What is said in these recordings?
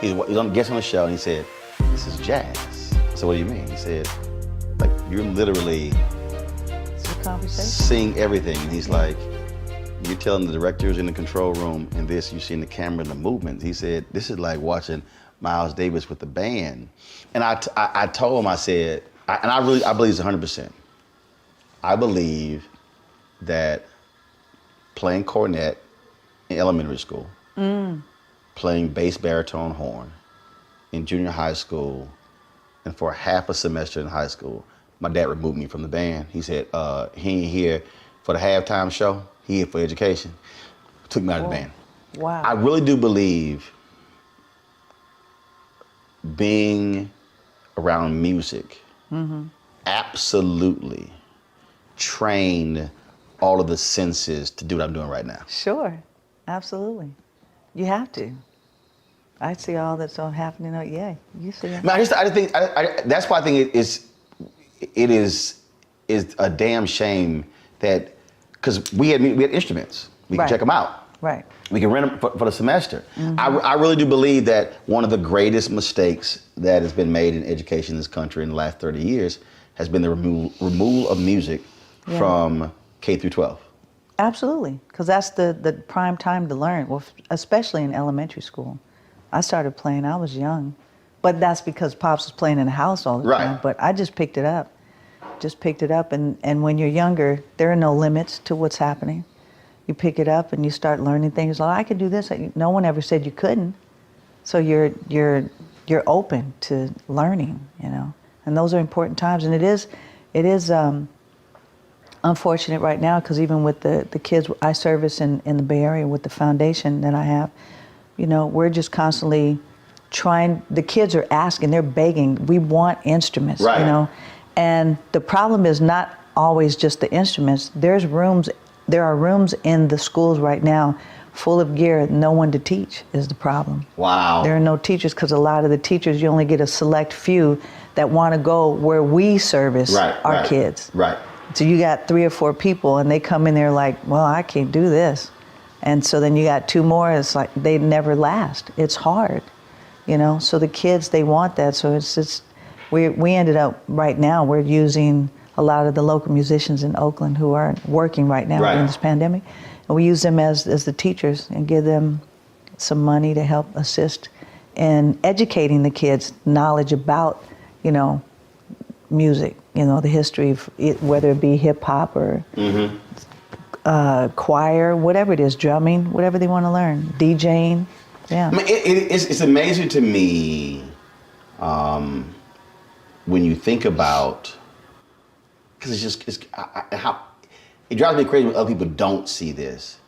he's on guest on the show, and he said, "This is jazz." I said, "What do you mean?" He said, "Like you're literally sing everything." And he's like, "You're telling the directors in the control room and this, you're seeing the camera and the movement." He said, "This is like watching Miles Davis with the band." And I told him, I said, I believe it's 100%. I believe that playing cornet in elementary school, playing bass baritone horn in junior high school, and for half a semester in high school, my dad removed me from the band. He said, he ain't here for the halftime show, he here for education. Took me out of the band. Wow. I really do believe being around music absolutely trained all of the senses to do what I'm doing right now. Sure, absolutely. You have to. I see all that's all happening. Yeah, you see it. I just think that's why I think it is a damn shame that, because we had instruments, we can check them out. Right. We can rent them for the semester. I really do believe that one of the greatest mistakes that has been made in education in this country in the last 30 years has been the removal of music from K through 12. Absolutely, because that's the prime time to learn, well, especially in elementary school. I started playing, I was young, but that's because Pops was playing in the house all the time, but I just picked it up. And when you're younger, there are no limits to what's happening. You pick it up and you start learning things. Like, I can do this. No one ever said you couldn't. So you're open to learning, you know. And those are important times. And it is unfortunate right now, because even with the kids I service in the Bay Area with the foundation that I have, you know, we're just constantly trying. The kids are asking, they're begging. We want instruments, you know. And the problem is not always just the instruments. There are rooms in the schools right now full of gear, no one to teach is the problem. Wow. There are no teachers, because a lot of the teachers, you only get a select few that want to go where we service our kids. Right. So you got 3 or 4 people and they come in there like, well, I can't do this. And so then you got 2 more, it's like they never last. It's hard, you know? So the kids, they want that. So it's just, we ended up right now, we're using a lot of the local musicians in Oakland who are working right now during this pandemic. And we use them as the teachers and give them some money to help assist in educating the kids knowledge about, you know, music, you know, the history of it, whether it be hip hop or choir, whatever it is, drumming, whatever they want to learn, DJing, I mean, it's amazing to me when you think about, because how it drives me crazy when other people don't see this,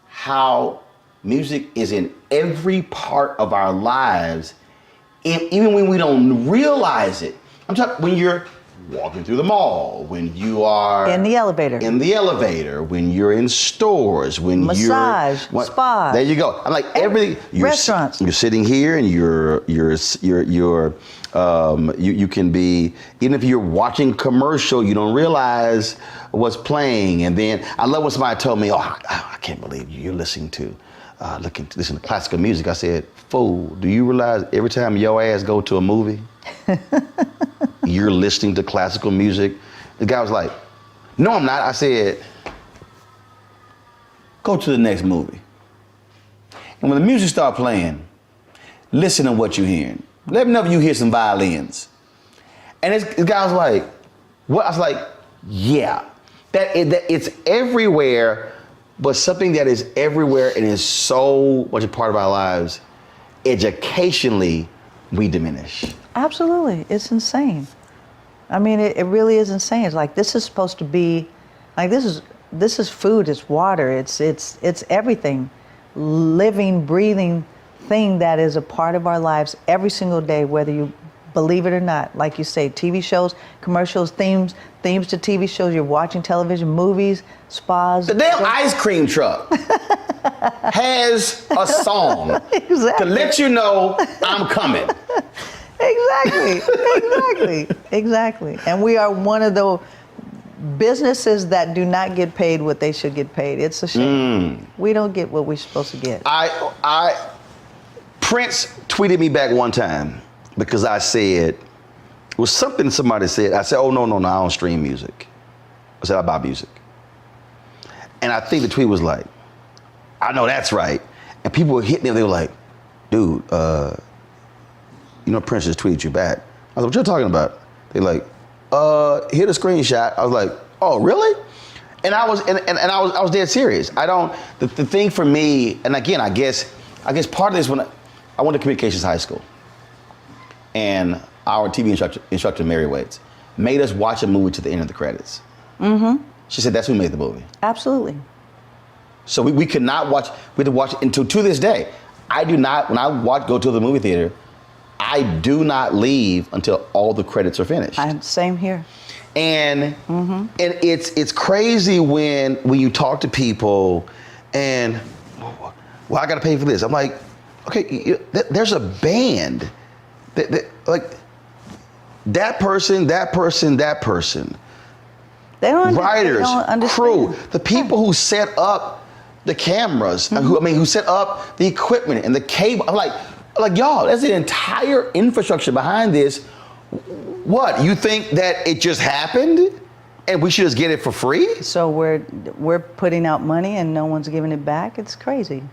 how music is in every part of our lives, even when we don't realize it. I'm talking when you're walking through the mall, when you are in the elevator, when you're in stores, when massage, spa. There you go. I'm like everything. Restaurants. You're sitting here and you can be, even if you're watching commercial, you don't realize what's playing. And then I love when somebody told me, "Oh, I can't believe you're listening to classical music." I said, "Fool, do you realize every time your ass go to a movie, you're listening to classical music?" The guy was like, "No, I'm not." I said, "Go to the next movie. And when the music start playing, listen to what you're hearing. Let me know if you hear some violins." And this guy was like, "What?" I was like, "Yeah, that it's everywhere, but something that is everywhere and is so much a part of our lives, educationally, we diminish." Absolutely, it's insane. I mean, it really is insane. It's like, this is supposed to be, like, this is food, it's water, it's everything, living, breathing thing that is a part of our lives every single day, whether you believe it or not. Like you say, TV shows, commercials, themes to TV shows, you're watching television, movies, spas. The damn ice cream truck has a song to let you know I'm coming. Exactly. And we are one of the businesses that do not get paid what they should get paid. It's a shame. We don't get what we're supposed to get. Prince tweeted me back one time because I said, it was something somebody said. I said, oh, no, I don't stream music. I said, I buy music. And I think the tweet was like, I know that's right. And people were hitting me, they were like, dude, you know Prince just tweeted you back. I was like, what you talking about? They're like, hit a screenshot. I was like, oh, really? And I was dead serious. The thing for me, and again, I guess part of this, when I went to communications high school, and our TV instructor, Mary Waits, made us watch a movie to the end of the credits. Mm-hmm. She said that's who made the movie. Absolutely. So we could not watch, we had to watch it until, to this day, I do not, when I go to the movie theater, I do not leave until all the credits are finished. Same here. And it's crazy when you talk to people and, well, I got to pay for this. I'm like, okay, there's a band like that person. They don't writers, they don't understand. crew, the people who set up the cameras, who set up the equipment and the cable. I'm like y'all, there's an entire infrastructure behind this. What, you think that it just happened and we should just get it for free? So we're putting out money and no one's giving it back? It's crazy.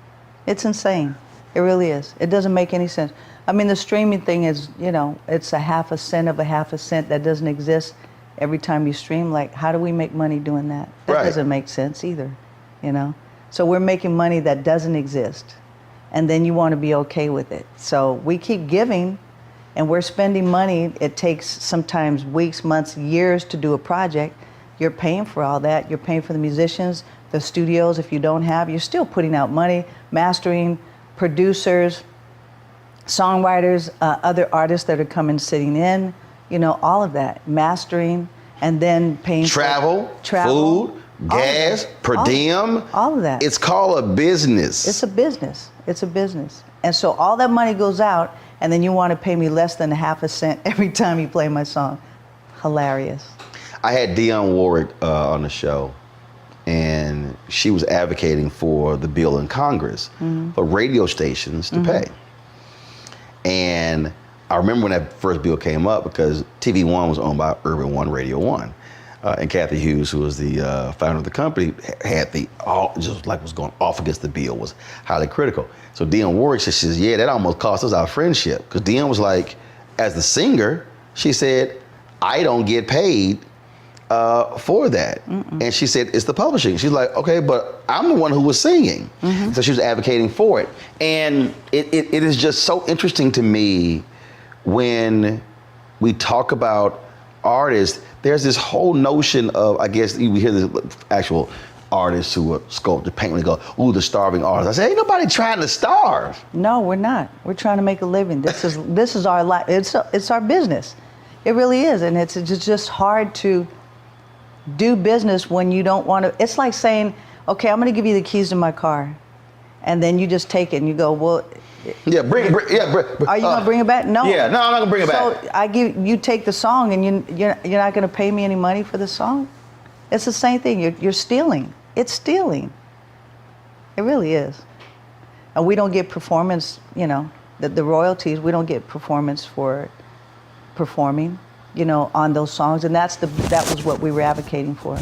It's insane. It really is. It doesn't make any sense. I mean, the streaming thing is, it's a half a cent of a half a cent that doesn't exist every time you stream. Like, how do we make money doing that? That doesn't make sense either, So we're making money that doesn't exist. And then you want to be okay with it. So we keep giving and we're spending money. It takes sometimes weeks, months, years to do a project. You're paying for all that. You're paying for the musicians, the studios. If you don't have, you're still putting out money, mastering, producers, songwriters, other artists that are coming, sitting in, all of that, mastering, and then paying travel, food, gas, per diem. All of that. It's called a business. It's a business. It's a business. And so all that money goes out, and then you want to pay me less than a half a cent every time you play my song. Hilarious. I had Dionne Warwick on the show, and she was advocating for the bill in Congress for radio stations to pay. And I remember when that first bill came up because TV One was owned by Urban One Radio One. And Kathy Hughes, who was the founder of the company, had was going off against the bill, was highly critical. So Dionne Warwick says, yeah, that almost cost us our friendship. Because Dionne was like, as the singer, she said, I don't get paid for that. And she said, it's the publishing. She's like, okay, but I'm the one who was singing. So she was advocating for it. And it is just so interesting to me when we talk about artists. There's this whole notion of, I guess, we hear this actual artists who are sculptor, paint, and they go, ooh, the starving artist. I say, ain't nobody trying to starve. No, we're not. We're trying to make a living. This is our life. It's our business. It really is. And it's just hard to do business when you don't want to. It's like saying, okay, I'm going to give you the keys to my car. And then you just take it and you go, well. Yeah, are you going to bring it back? No. Yeah, no, I'm not going to bring it back. So you take the song and you're not going to pay me any money for the song? It's the same thing. You're stealing. It's stealing. It really is. And we don't get performance, the royalties, we don't get performance for performing, on those songs. And that was what we were advocating for.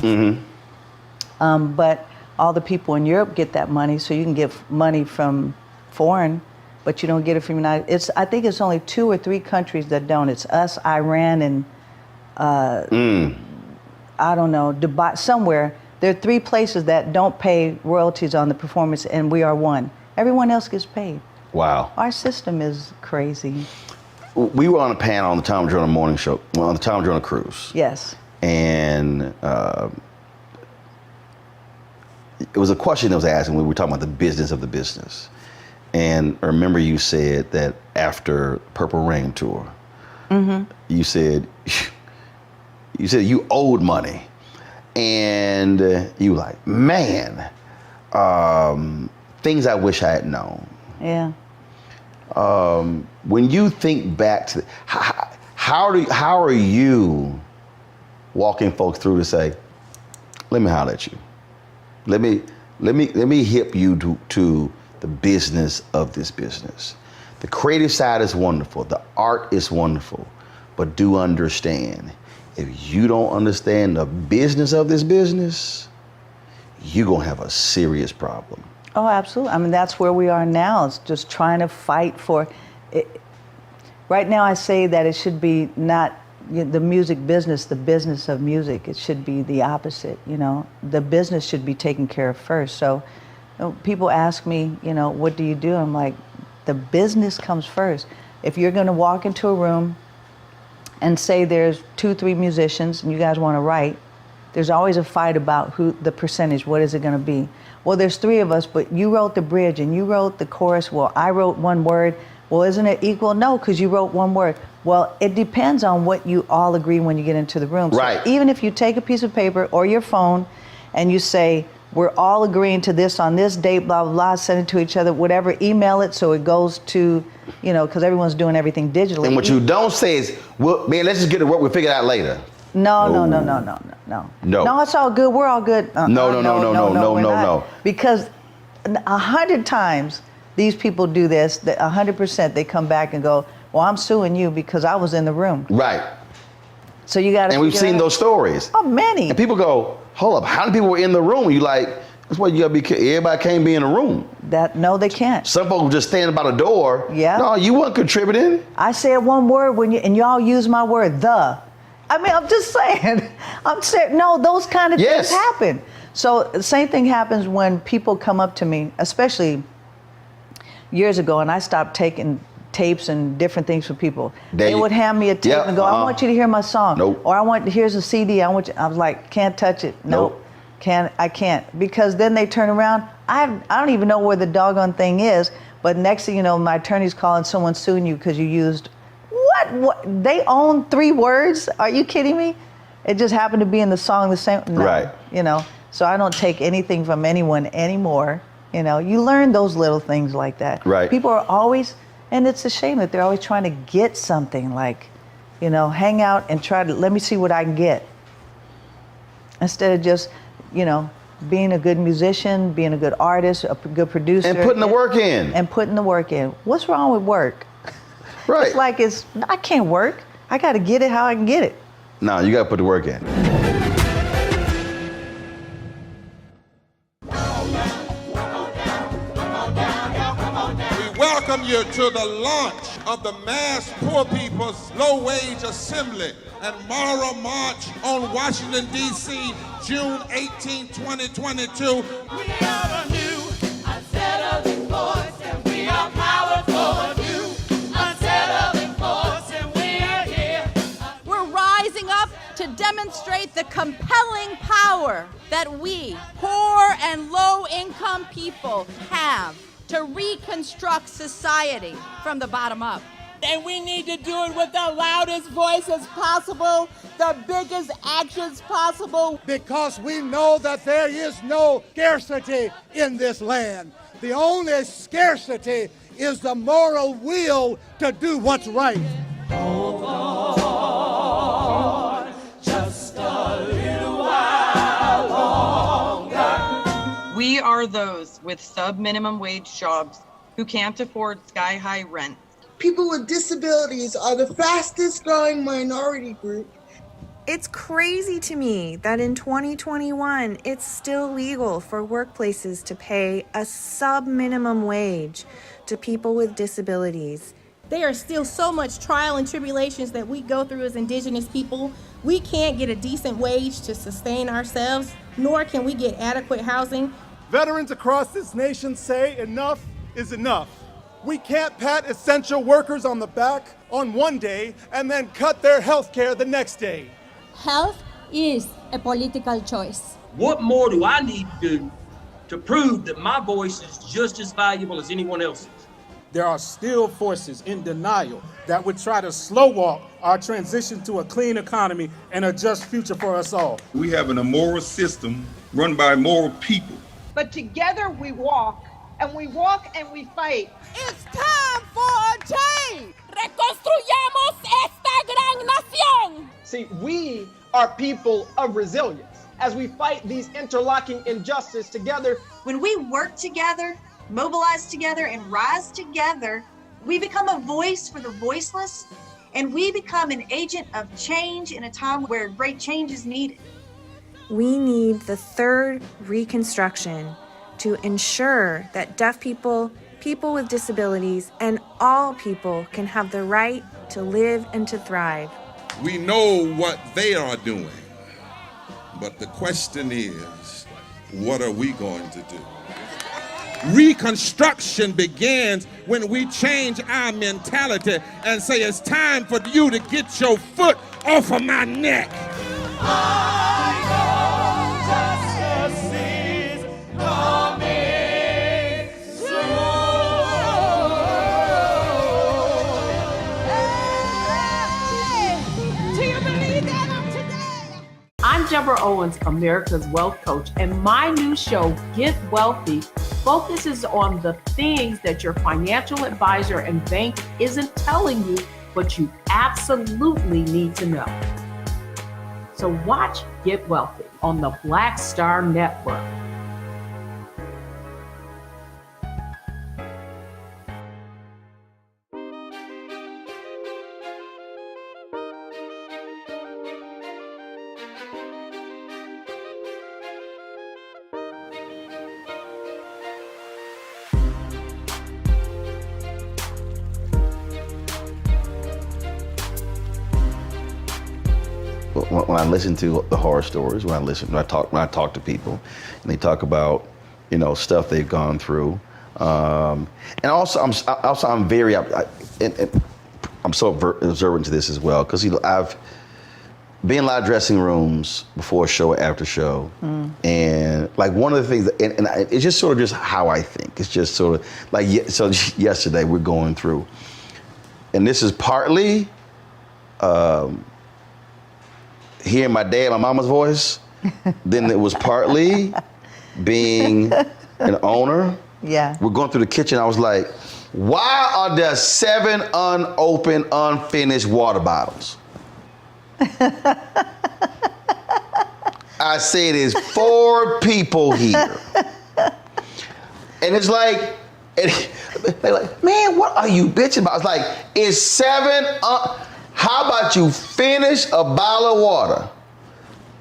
But all the people in Europe get that money, so you can get money from foreign, but you don't get it from United. I think it's only 2 or 3 countries that don't. It's us, Iran, and I don't know, Dubai, somewhere. There are 3 places that don't pay royalties on the performance, and we are one. Everyone else gets paid. Wow. Our system is crazy. We were on a panel on the Tom Joyner Morning Show, on the Tom Joyner Cruise. Yes. And it was a question that was asked, and we were talking about the business of the business. And I remember you said that after Purple Rain tour, you said you owed money, and you were like, man, things I wish I had known. Yeah. When you think back to how are you walking folks through to say, let me holler at you, let me hip you to the business of this business. The creative side is wonderful. The art is wonderful. But do understand, if you don't understand the business of this business, you're going to have a serious problem. Oh, absolutely. I mean, that's where we are now. It's just trying to fight for it. Right now, I say that it should be not the music business, the business of music. It should be the opposite, you know. The business should be taken care of first. So people ask me, you know, what do you do? I'm like, the business comes first. If you're going to walk into a room and say there's 2-3 musicians and you guys want to write, there's always a fight about who the percentage, what is it going to be? Well, there's 3 of us, but you wrote the bridge and you wrote the chorus. Well, I wrote 1 word. Well, isn't it equal? No, because you wrote 1 word. Well, it depends on what you all agree when you get into the room. Right. So even if you take a piece of paper or your phone and you say, we're all agreeing to this on this date, blah, blah, blah, send it to each other, whatever, email it so it goes to, you know, because everyone's doing everything digitally. And what you don't say is, well, man, let's just get to work, we'll figure it out later. No. No. No, it's all good. We're all good. No. Because 100 times these people do this, 100% they come back and go, well, I'm suing you because I was in the room. Right. So you got to. And we've seen those stories. Oh, many. And people go, hold up, how many people were in the room? You like, that's why you got to be careful. Everybody can't be in the room. No, they can't. Some folks just standing by the door. Yeah. No, you weren't contributing. I said 1 word and y'all use my word, the. I mean, I'm just saying. I'm saying, no, those kind of things happen. So the same thing happens when people come up to me, especially years ago, and I stopped taking tapes and different things from people. They would hand me a tape and go, I want you to hear my song. Nope. Or here's a CD. I was like, can't touch it. Nope. I can't. Because then they turn around. I don't even know where the doggone thing is. But next thing you know, my attorney's calling someone suing you because you used what? They own 3 words? Are you kidding me? It just happened to be in the song the same. No, right. You know, so I don't take anything from anyone anymore. You know, you learn those little things like that. Right. People are always, and it's a shame that they're always trying to get something, like, you know, hang out and try to, let me see what I can get. Instead of just, you know, being a good musician, being a good artist, a good producer. And putting the work in. And putting the work in. What's wrong with work? Right. It's like, I can't work. I got to get it how I can get it. No, you got to put the work in. Welcome you to the launch of the Mass Poor People's Low Wage Assembly and Moral March on Washington, D.C., June 18, 2022. We are a new, unsettling force, and we are powerful. New, unsettling force, and we are here. We're rising up to demonstrate the compelling power that we, poor and low-income people, have to reconstruct society from the bottom up. And we need to do it with the loudest voices possible, the biggest actions possible. Because we know that there is no scarcity in this land. The only scarcity is the moral will to do what's right. Hold on, just a little while longer. We are those with sub-minimum wage jobs who can't afford sky-high rent. People with disabilities are the fastest growing minority group. It's crazy to me that in 2021, it's still legal for workplaces to pay a sub-minimum wage to people with disabilities. There are still so much trial and tribulations that we go through as Indigenous people. We can't get a decent wage to sustain ourselves, nor can we get adequate housing. Veterans across this nation say enough is enough. We can't pat essential workers on the back on one day and then cut their health care the next day. Health is a political choice. What more do I need to do to prove that my voice is just as valuable as anyone else's? There are still forces in denial that would try to slow walk our transition to a clean economy and a just future for us all. We have an immoral system run by immoral people. But together we walk, and we walk and we fight. It's time for a change. Reconstruyamos esta gran nación. See, we are people of resilience. As we fight these interlocking injustices together, when we work together, mobilize together, and rise together, We become a voice for the voiceless, and we become an agent of change in a time where great change is needed. We need the third reconstruction to ensure that deaf people, people with disabilities, and all people can have the right to live and to thrive. We know what they are doing, but the question is, what are we going to do? Reconstruction begins when we change our mentality and say it's time for you to get your foot off of my neck. Justice is coming soon. Do you believe that today? I'm Deborah Owens, America's Wealth Coach, and my new show, Get Wealthy, focuses on the things that your financial advisor and bank isn't telling you, but you absolutely need to know. So watch Get Wealthy on the Black Star Network. When I listen to the horror stories, when I talk to people, and they talk about, you know, stuff they've gone through, and also I'm very, I'm so observant to this as well, because I've been in a lot of dressing rooms before show, after show, and like one of the things, and it's just sort of just how I think. It's just sort of like, so yesterday we're going through, and this is partly hearing my dad, my mama's voice, then it was partly being an owner. Yeah. We're going through the kitchen. I was like, why are there 7 unopened, unfinished water bottles? I said, there's 4 people here. And it's like, they're like, man, what are you bitching about? It's like, it's 7 how about you finish a bottle of water,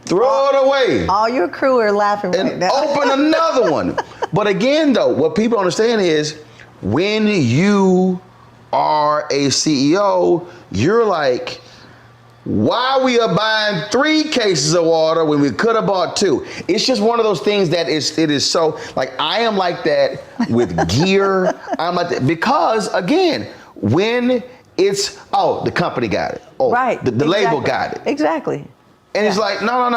throw it away. All your crew are laughing right and now. open another one. But again, though, what people understand is when you are a CEO, you're like, why we are buying 3 cases of water when we could have bought 2? It's just one of those things that it is so, like, I am like that with gear. I'm like that because, again, when it's, oh, the company got it. Oh, right. The label got it. Exactly. And it's like, no.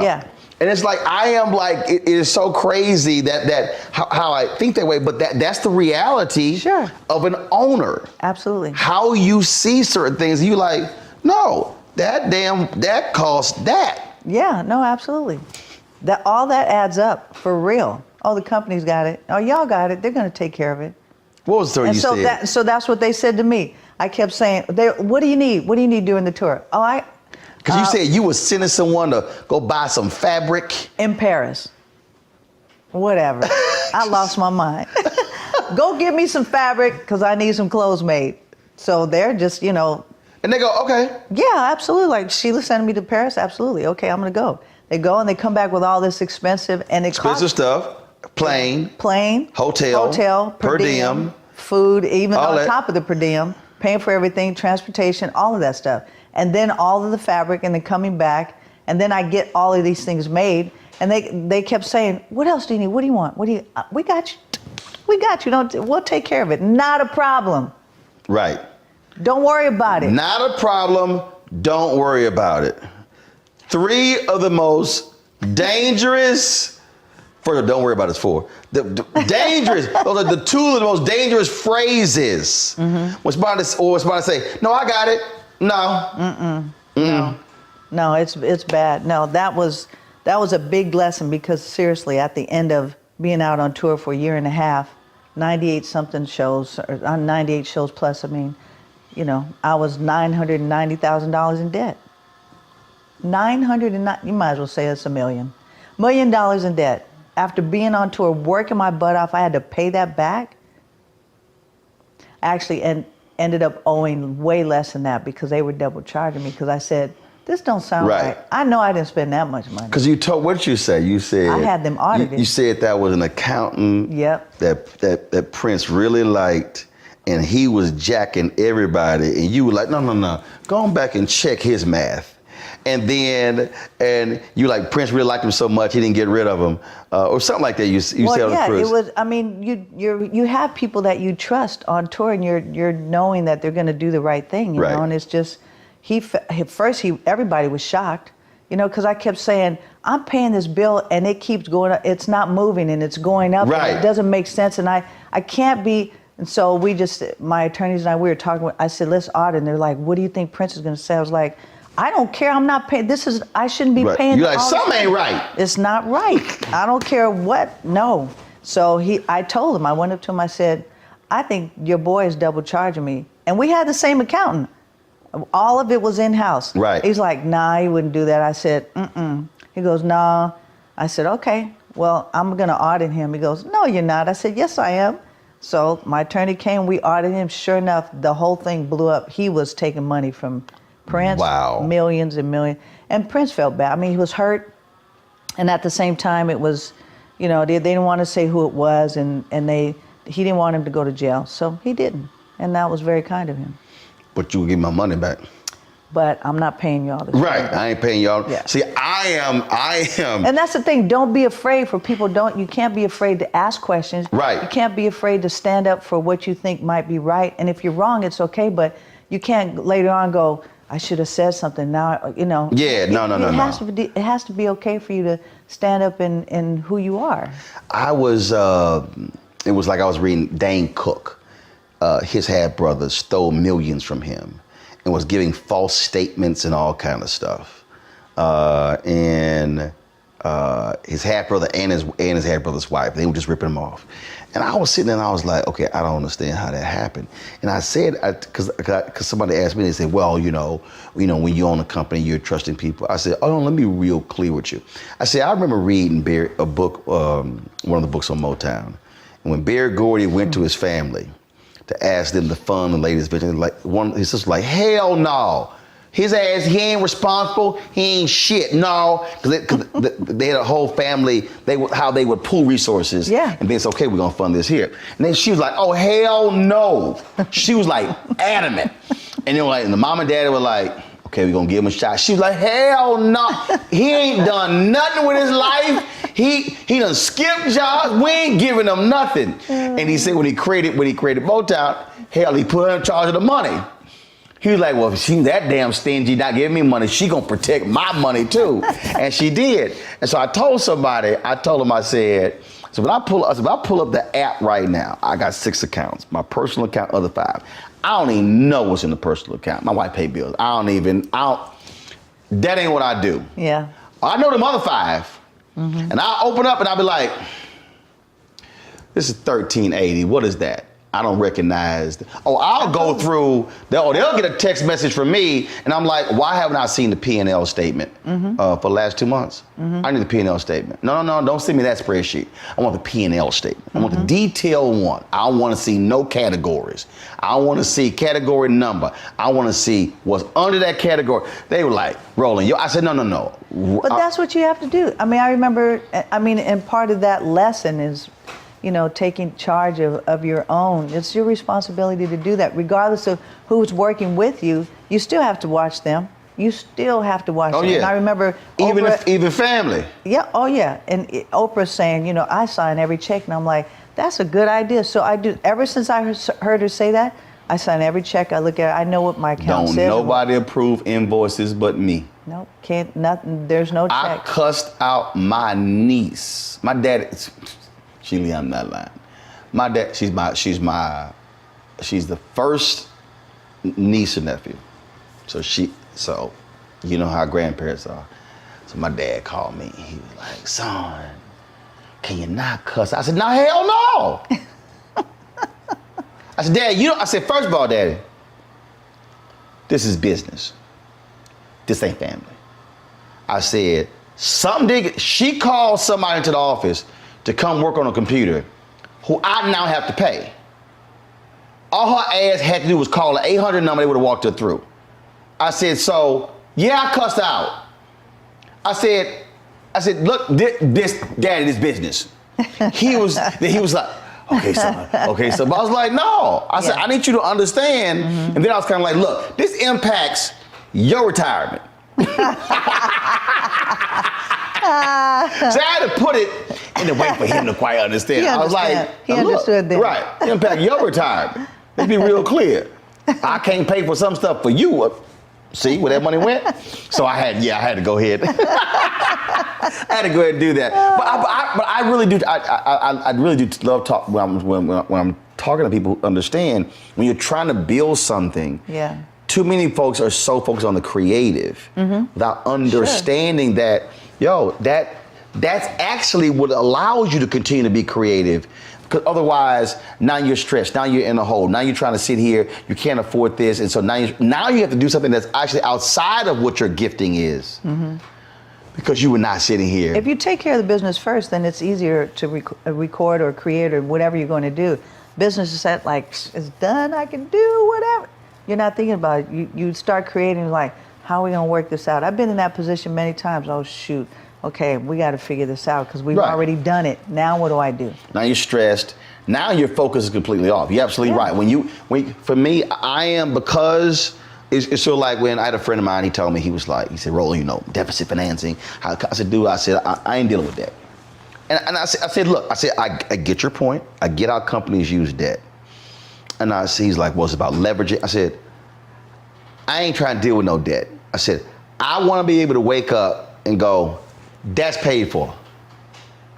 Yeah. And it's like, I am like, it is so crazy that how I think that way, but that's the reality of an owner. Absolutely. How you see certain things, you like, no, that costs that. Yeah, no, absolutely. All that adds up for real. Oh, the company's got it. Oh, y'all got it. They're going to take care of it. What was the story you said? So that's what they said to me. I kept saying, what do you need? What do you need during the tour? Oh, because you said you were sending someone to go buy some fabric. In Paris. Whatever. I lost my mind. Go get me some fabric because I need some clothes made. So they're just, you know. And they go, okay. Yeah, absolutely. Like Sheila sending me to Paris, absolutely. Okay, I'm going to go. They go and they come back with all this expensive stuff. Plane, hotel, per diem, food, even on top of the per diem, paying for everything, transportation, all of that stuff. And then all of the fabric and then coming back. And then I get all of these things made. And they kept saying, what else do you need? What do you want? We got you. We got you. We'll take care of it. Not a problem. Right. Don't worry about it. Not a problem. Don't worry about it. 3 of the most dangerous, don't worry about it's 4. The dangerous, those are the 2 of the most dangerous phrases. When somebody say, no, I got it. No. No, it's bad. No, that was a big lesson because seriously, at the end of being out on tour for a year and a half, 98 something shows, or 98 shows plus, I mean, you know, I was $990,000 in debt. You might as well say it's $1 million. $1 million in debt. After being on tour, working my butt off, I had to pay that back. actually ended up owing way less than that because they were double charging me because I said, this don't sound right. I know I didn't spend that much money. Because you told, what did you say? You said I had them audited. You said that was an accountant. Yep. That Prince really liked, and he was jacking everybody, and you were like, no, go on back and check his math. And you like, Prince really liked him so much he didn't get rid of him, or something like that. You said on the cruise. It was. I mean, you have people that you trust on tour, and you're knowing that they're going to do the right thing, you know. And it's just, everybody was shocked, you know, because I kept saying, I'm paying this bill and it keeps going up. It's not moving and it's going up. Right. And it doesn't make sense, and I can't be. And so my attorneys and we were talking. I said, let's audit. And they're like, what do you think Prince is going to say? I was like, I don't care. I'm not paying. I shouldn't be paying. You're like, something ain't right. It's not right. I don't care what. No. So I told him. I went up to him. I said, I think your boy is double charging me. And we had the same accountant. All of it was in-house. Right. He's like, nah, he wouldn't do that. I said, mm-mm. He goes, nah. I said, okay. Well, I'm going to audit him. He goes, no, you're not. I said, yes, I am. So my attorney came. We audited him. Sure enough, the whole thing blew up. He was taking money from Prince, millions and millions. And Prince felt bad. I mean, he was hurt. And at the same time, it was, you know, they didn't want to say who it was, and he didn't want him to go to jail. So he didn't. And that was very kind of him. But you will give my money back. But I'm not paying y'all this. Right, I ain't paying y'all. Yeah. See, I am. And that's the thing, don't be afraid for people, you can't be afraid to ask questions. Right. You can't be afraid to stand up for what you think might be right. And if you're wrong, it's okay, but you can't later on go, I should have said something now, you know. Yeah, no. It has to be okay for you to stand up in who you are. I was, it was like I was reading Dane Cook. His half brother stole millions from him and was giving false statements and all kind of stuff. His half brother and his half brother's wife, they were just ripping him off. And I was sitting there and I was like, okay, I don't understand how that happened. And I said, because somebody asked me, they said, well, you know, when you own a company, you're trusting people. I said, oh, no, let me be real clear with you. I said, I remember reading a book, one of the books on Motown. And when Berry Gordy went to his family to ask them to fund the latest vision, like his sister was like, hell no. His ass, he ain't responsible. He ain't shit. No, because they had a whole family. How they would pool resources. Yeah. And then it's okay. We're gonna fund this here. And then she was like, oh hell no. She was like adamant. And then like, and the mom and daddy were like, okay, we're gonna give him a shot. She was like, hell no. He ain't done nothing with his life. He done skipped jobs. We ain't giving him nothing. And he said when he created Motown, hell, he put her in charge of the money. He was like, well, if she's that damn stingy, not giving me money, she gonna protect my money too. And she did. And so I told him, I said, so when I pull up the app right now, I got 6 accounts. My personal account, other 5. I don't even know what's in the personal account. My wife pay bills. That ain't what I do. Yeah. I know them other 5. Mm-hmm. And I open up and I'll be like, this is 1380, what is that? I don't recognize. I'll go through, they'll get a text message from me, and I'm like, why haven't I seen the P&L statement for the last 2 months? I need the P&L statement. No, don't send me that spreadsheet. I want the P&L statement. I want the detailed one. I don't want to see no categories. I want to see category number. I want to see what's under that category. They were like, Roland, I said, no. But that's what you have to do. I mean, I remember, and part of that lesson is, you know, taking charge of your own. It's your responsibility to do that. Regardless of who's working with you, you still have to watch them. You still have to watch them. Yeah. And I remember even family. Yeah, oh yeah. And Oprah saying, you know, I sign every check. And I'm like, that's a good idea. So I do. Ever since I heard her say that, I sign every check. I look at it. I know what my account says. Don't nobody approve invoices but me. Nope, can't, nothing. There's no check. I cussed out my niece. My dad, Sheila E, I'm not lying. My dad, she's the first niece and nephew. So you know how grandparents are. So my dad called me. He was like, son, can you not cuss? I said, no, hell no. I said, Dad, I said, first of all, Daddy, this is business. This ain't family. I said, she called somebody into the office to come work on a computer who I now have to pay. All her ass had to do was call the 800 number, they would have walked her through. I said, so, yeah, I cussed out. I said, look, this business. He was like, okay, son. But I was like, no. I said, I need you to understand. And then I was kind of like, look, this impacts your retirement. So I had to put it in the way for him to quite understand. I was like, he understood that. Right, impact your retirement. Let's be real clear. I can't pay for some stuff for you. See where that money went? So I had to go ahead. I had to go ahead and do that. But I really do. I really do love talk when I'm talking to people who understand when you're trying to build something. Yeah. Too many folks are so focused on the creative without understanding that, that's actually what allows you to continue to be creative. Because otherwise, now you're stressed. Now you're in a hole. Now you're trying to sit here. You can't afford this, and so now you have to do something that's actually outside of what your gifting is, because you were not sitting here. If you take care of the business first, then it's easier to record or create or whatever you're going to do. Business is set like it's done. I can do whatever. You're not thinking about it. You start creating like, how are we going to work this out? I've been in that position many times. Oh shoot. Okay, we got to figure this out because we've already done it. Now what do I do? Now you're stressed. Now your focus is completely off. You're absolutely right. For me, I am, because it's sort of like when I had a friend of mine, he told me, he said, Roland, deficit financing. I said, dude, I ain't dealing with that. And I said, look, I get your point. I get how companies use debt. And he's like, well, it's about leveraging. I said, I ain't trying to deal with no debt. I said, I want to be able to wake up and go, that's paid for.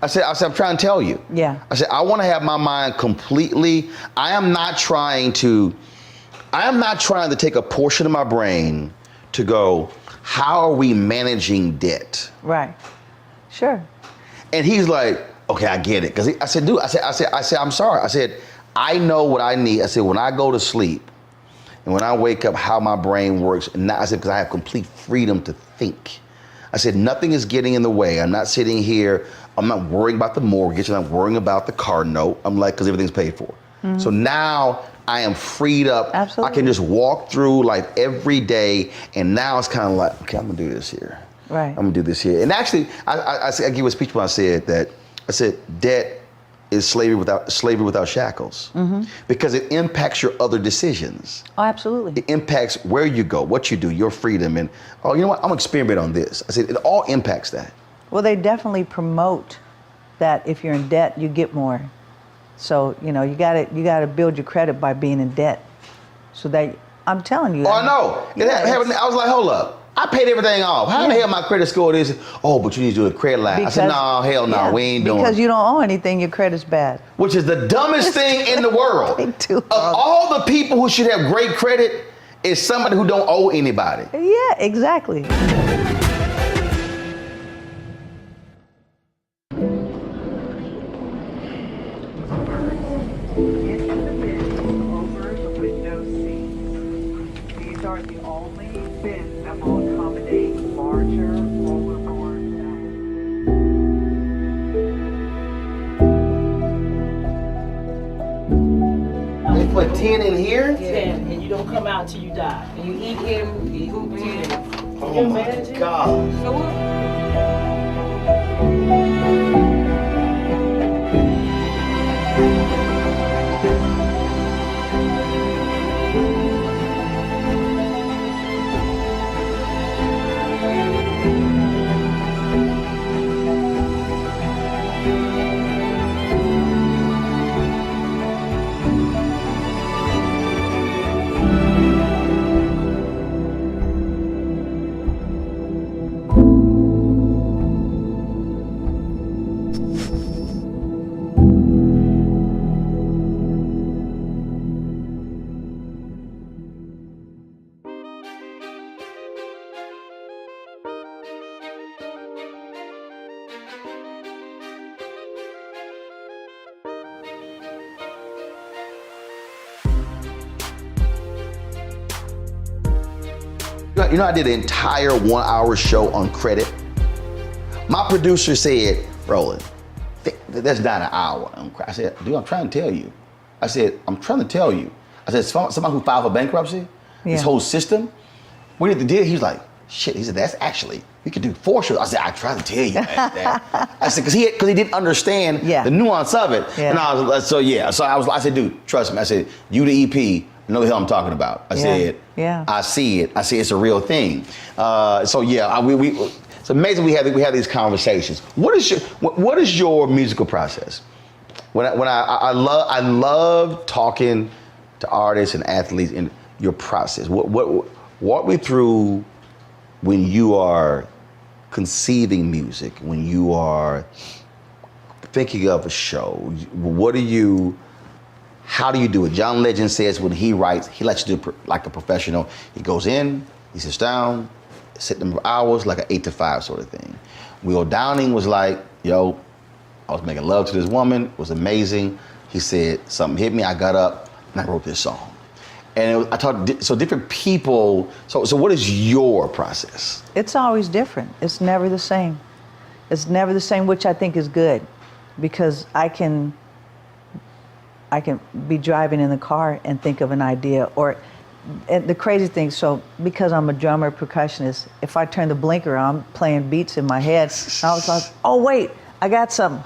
I said, I'm trying to tell you. Yeah. I said, I want to have my mind completely, I am not trying to take a portion of my brain to go, how are we managing debt? Right. Sure. And he's like, okay, I get it. Because I said, dude, I said, I'm sorry. I said, I know what I need. I said, when I go to sleep and when I wake up, how my brain works. And I said, because I have complete freedom to think. I said, nothing is getting in the way. I'm not sitting here. I'm not worrying about the mortgage. I'm not worrying about the car note. I'm like, because everything's paid for. So now I am freed up. Absolutely. I can just walk through life every day. And now it's kind of like, okay, I'm going to do this here. Right. I'm going to do this here. And actually, I gave a speech when I said debt is slavery without shackles, because it impacts your other decisions. Oh, absolutely. It impacts where you go, what you do, your freedom, and oh, you know what? I'm gonna experiment on this. I said it all impacts that. Well, they definitely promote that if you're in debt, you get more. So you gotta build your credit by being in debt. So that I'm telling you. Oh, I know. I was like, hold up. I paid everything off. How the hell my credit score is? Oh, but you need to do a credit line. I said, no, hell no, we ain't doing it. Because you don't owe anything, your credit's bad. Which is the dumbest thing in the world. Of all the people who should have great credit is somebody who don't owe anybody. Yeah, exactly. Put 10 in here? 10, and you don't come out till you die. And you eat him, you hoop 10. Oh my God. So what? You know, I did an entire 1 hour show on credit. My producer said, Roland, that's not an hour on credit. I said, dude, I'm trying to tell you. I said, I'm trying to tell you. I said, somebody who filed for bankruptcy, this whole system, what did they do? He was like, shit, he said, that's actually, we could do 4 shows. I said, I tried to tell you that. I said, because he didn't understand the nuance of it. And I was like, so I said, dude, trust me. I said, you the EP, you know the hell I'm talking about. I said, I see it. I said, it's a real thing. It's amazing we have these conversations. What is your musical process? I love talking to artists and athletes in your process. Walk me through when you are conceiving music, when you are thinking of a show. How do you do it? John Legend says when he writes, he lets you do like a professional. He goes in, he sits down, sit them for hours, like an 8 to 5 sort of thing. Will Downing was like, yo, I was making love to this woman, it was amazing. He said, something hit me, I got up, and I wrote this song. And I talked, so different people, so what is your process? It's always different. It's never the same. It's never the same, which I think is good, because I can be driving in the car and think of an idea, and the crazy thing, so because I'm a drummer, percussionist, if I turn the blinker on, I'm playing beats in my head, and I was like, oh wait, I got something.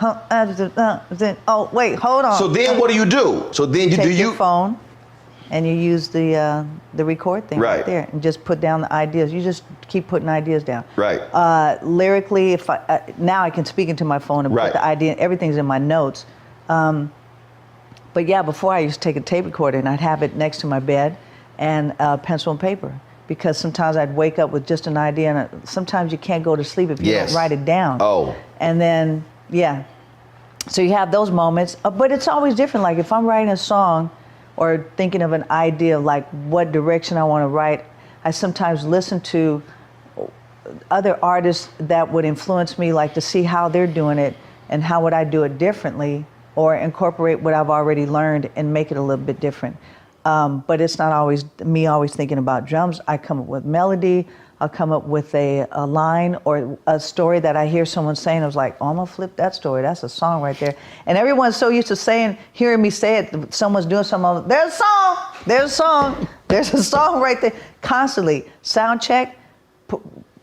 Oh wait, hold on. So then what do you do? So then you take your phone, and you use the record thing right there, and just put down the ideas. You just keep putting ideas down. Right. Lyrically, if now I can speak into my phone and put the idea. Everything's in my notes. But yeah, before I used to take a tape recorder and I'd have it next to my bed and pencil and paper, because sometimes I'd wake up with just an idea, and sometimes you can't go to sleep if you don't write it down. Oh. And then so you have those moments, but it's always different. Like if I'm writing a song or thinking of an idea, like what direction I want to write, I sometimes listen to other artists that would influence me, like to see how they're doing it and how would I do it differently, or incorporate what I've already learned and make it a little bit different. But it's not always me always thinking about drums. I come up with melody, I'll come up with a line or a story that I hear someone saying. I was like, oh, I'm gonna flip that story. That's a song right there. And everyone's so used to hearing me say it, someone's doing something, there's a song, there's a song, there's a song right there. Constantly, sound check.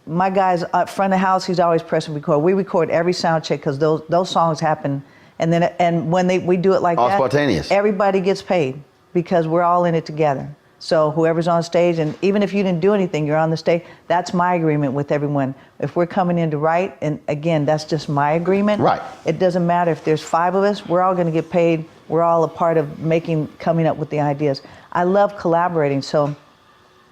My guy's up front of the house, he's always pressing record. We record every sound check because those songs happen. And when we do it like all that, spontaneous. Everybody gets paid because we're all in it together. So whoever's on stage, and even if you didn't do anything, you're on the stage, that's my agreement with everyone. If we're coming in to write, and again, that's just my agreement. Right. It doesn't matter if there's 5 of us, we're all gonna get paid. We're all a part of coming up with the ideas. I love collaborating, so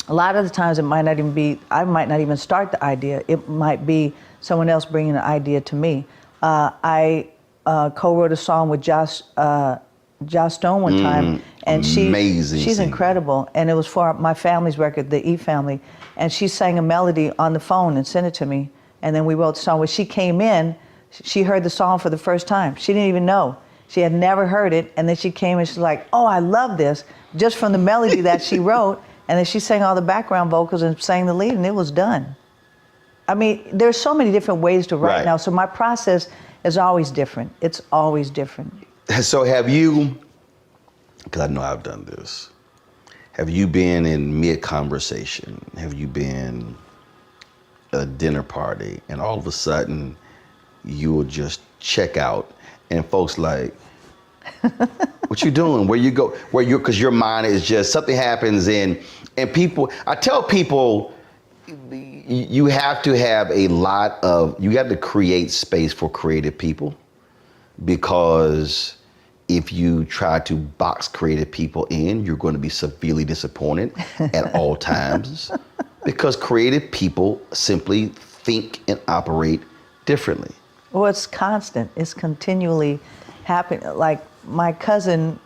a lot of the times it might not even be, I might not even start the idea. It might be someone else bringing the idea to me. I co-wrote a song with Joss Stone one time, and she's incredible, and it was for my family's record, the E family, and she sang a melody on the phone and sent it to me, and then we wrote the song. When she came in, she heard the song for the first time. She didn't even know. She had never heard it, and then she came and she's like, oh, I love this, just from the melody that she wrote, and then she sang all the background vocals and sang the lead, and it was done. I mean, there's so many different ways to write now, so my process is always different. It's always different. So have you, because I know I've done this, have you been in mid-conversation? Have you been at a dinner party and all of a sudden you will just check out and folks like, what you doing? Where you go? Because your mind is just, something happens and people, I tell people, you have to have you have to create space for creative people, because if you try to box creative people in, you're going to be severely disappointed at all times, because creative people simply think and operate differently. Well, it's constant. It's continually happening. Like my cousin,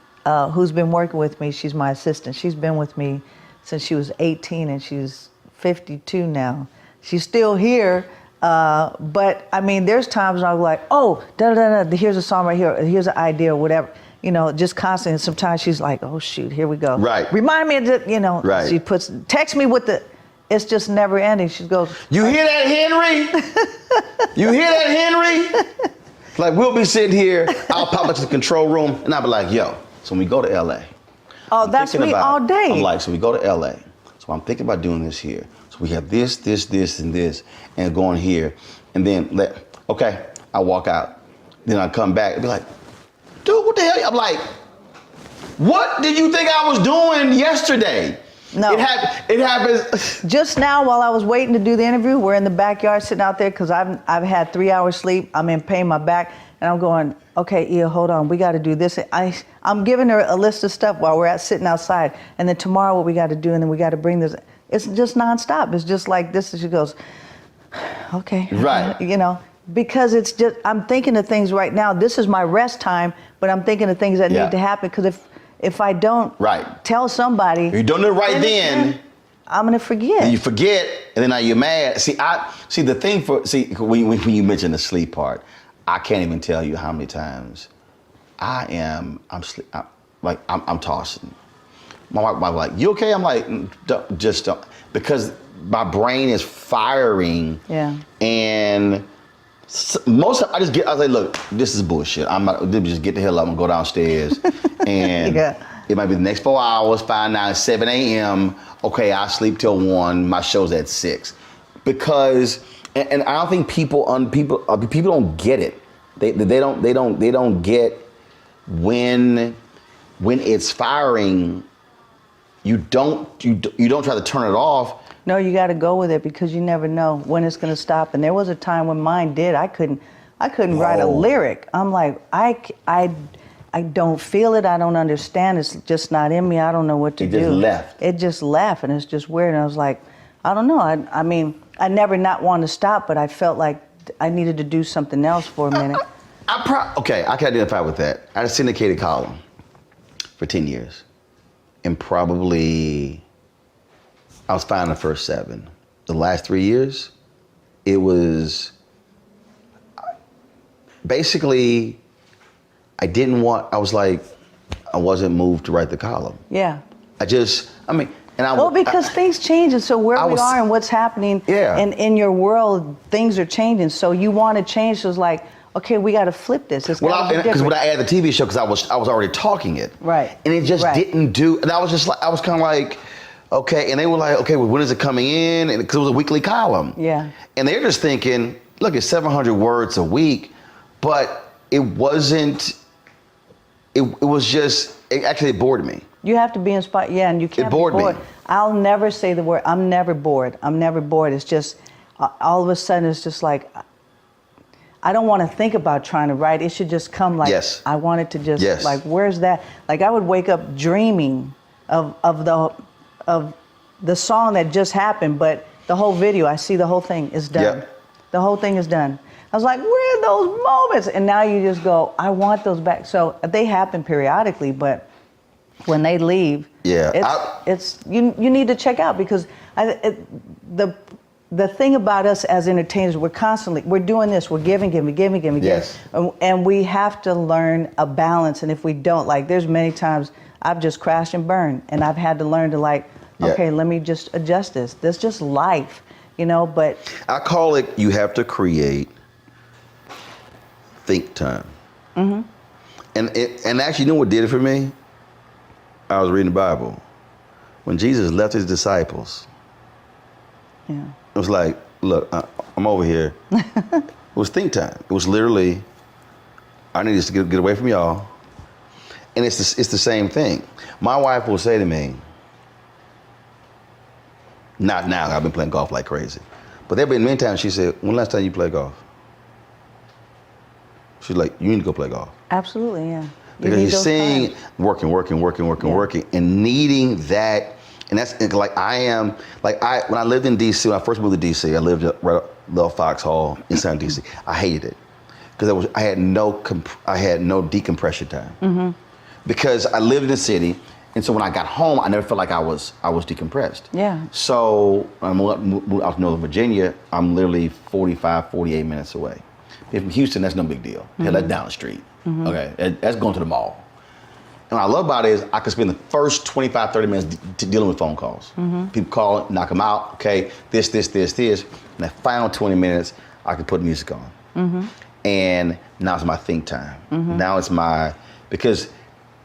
who's been working with me, she's my assistant. She's been with me since she was 18 and she's 52 now. She's still here, but I mean, there's times when I'm like, oh, here's a song right here, here's an idea or whatever, just constantly. And sometimes she's like, oh shoot, here we go. Right. Remind me of the, Right. She text me with it's just never ending. She goes, you hear that, Henry? You hear that, Henry? Like we'll be sitting here, I'll pop up to the control room and I'll be like, yo, so when we go to LA, Oh, that's me all day. I'm like, so we go to LA. So I'm thinking about doing this here. So we have this, and this, and going here. And then, okay, I walk out. Then I come back and be like, dude, what the hell? I'm like, what did you think I was doing yesterday? No. It happens. Just now, while I was waiting to do the interview, we're in the backyard sitting out there because I've had 3 hours sleep. I'm in pain in my back, and I'm going, okay, Ia, hold on, we got to do this. I'm giving her a list of stuff while we're sitting outside, and then tomorrow what we got to do, and then we got to bring this. It's just nonstop. It's just like this. And she goes, okay, right, you know, because it's just I'm thinking of things right now. This is my rest time, but I'm thinking of things that need to happen because if I don't tell somebody, you don't do it right then, I'm gonna forget. And you forget, and then now you're mad. The thing when you mention the sleep part, I can't even tell you how many times I'm tossing. My wife like, you okay? I'm like, don't, because my brain is firing. Yeah. And most of I was like, look, this is bullshit. I'm not, just get the hell up and go downstairs. And it might be the next 4 hours, 5, 9, 7 a.m. Okay, I sleep till 1. My show's at 6. Because, and I don't think people don't get it. They don't get when it's firing. You don't try to turn it off. No, you got to go with it because you never know when it's going to stop. And there was a time when mine did. I couldn't write a lyric. I'm like, I don't feel it. I don't understand. It's just not in me. I don't know what to do. It just left. It just left, and it's just weird. And I was like, I don't know. I mean, I never not want to stop, but I felt like I needed to do something else for a minute. Okay, I can identify with that. I had a syndicated column for 10 years. And probably, I was fine the first 7. The last 3 years, it was basically, I wasn't moved to write the column. Yeah. Because things change, and so we are and what's happening in your world, things are changing. So you want to change, so it's like, okay, we got to flip this. It's got to be different. Because when I added the TV show, because I was already talking it. Right. And it just didn't do, and I was kind of like, okay, and they were like, okay, well, when is it coming in? And because it was a weekly column. Yeah. And they're just thinking, look, it's 700 words a week, but it wasn't, it was just, it bored me. You have to be inspired, and you can't be bored. Me. I'll never say the word, I'm never bored. I'm never bored. It's just, all of a sudden, it's just like, I don't want to think about trying to write. It should just come like, I want it to just, like, where's that? Like, I would wake up dreaming of the song that just happened, but the whole video, I see the whole thing is done. Yep. The whole thing is done. I was like, where are those moments? And now you just go, I want those back. So they happen periodically, but when they leave, it's you need to check out because the thing about us as entertainers, we're doing this, we're giving. Yes. And we have to learn a balance. And if we don't, like, there's many times I've just crashed and burned, and I've had to learn to okay, let me just adjust this. That's just life, but. I call it, you have to create think time. Mm-hmm. And actually, you know what did it for me? I was reading the Bible. When Jesus left his disciples, it was like, look, I'm over here. It was think time. It was literally, I need to get away from y'all. And it's the same thing. My wife will say to me, not now, I've been playing golf like crazy. But there have been many times she said, when last time you played golf? She's like, you need to go play golf. Absolutely, yeah. Because you're seeing working, and needing that. And that's like when I lived in DC, when I first moved to DC, I lived at Little Foxhall inside DC. I hated it because I had no decompression time. Mm-hmm. Because I lived in the city, and so when I got home, I never felt like I was decompressed. Yeah. So I moved out to Northern Virginia. I'm literally 45, 48 minutes away. From Houston, that's no big deal. Mm-hmm. Hell, that's down the street. Mm-hmm. Okay, that's going to the mall. And what I love about it is I could spend the first 25, 30 minutes dealing with phone calls. Mm-hmm. People call, knock them out, okay, this. And the final 20 minutes, I could put music on. Mm-hmm. And now it's my think time. Mm-hmm. Now it's because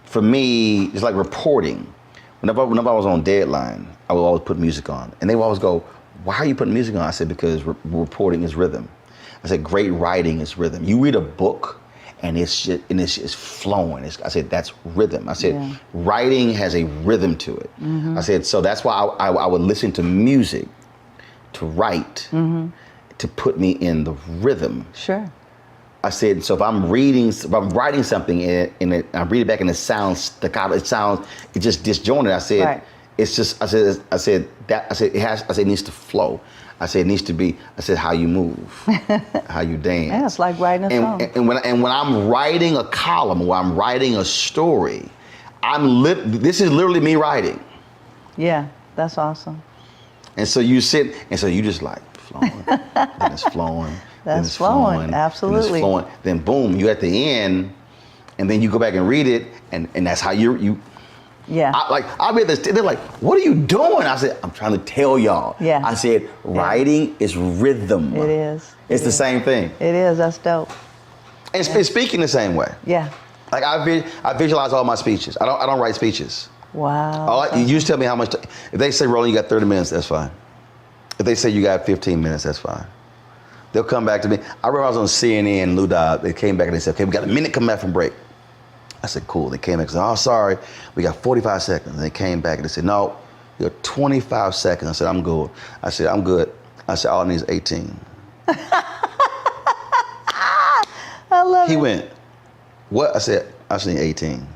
for me, it's like reporting. whenever I was on deadline, I would always put music on. And they would always go, why are you putting music on? I said, because reporting is rhythm. I said, great writing is rhythm. You read a book and it's flowing. I said, that's rhythm. I said, writing has a rhythm to it. I said, so that's why I would listen to music to write, to put me in the rhythm. Sure. I said, so if I'm writing something and I read it back and it sounds it's just disjointed. I said, it's just, I said, it needs to flow. I said, it needs to be, how you move, how you dance. Yeah, it's like writing a song. And when I'm writing a column or I'm writing a story, this is literally me writing. Yeah, that's awesome. And so you sit, and so you just like flowing, then it's flowing. That's flowing, absolutely. Then it's flowing. Then boom, you at the end, and then you go back and read it, and that's how you. Yeah. I read this. They're like, "What are you doing?" I said, "I'm trying to tell y'all." Yeah. I said, "Writing is rhythm." It is. It's the same thing. It is. That's dope. And speaking the same way. Yeah. Like I visualize all my speeches. I don't write speeches. Wow. You just tell me how much. If they say, "Roland, you got 30 minutes," that's fine. If they say you got 15 minutes, that's fine. They'll come back to me. I remember I was on CNN, Lou Dobb. They came back and they said, "Okay, we got a minute coming back from break." I said, "Cool." They came back and said, "Oh, sorry, we got 45 seconds." And they came back and they said, "No, you got 25 seconds." I said, "I'm good." I said, "I'm good." I said, "All I need is 18." I love it. He went, "What?" I said, "I just need 18."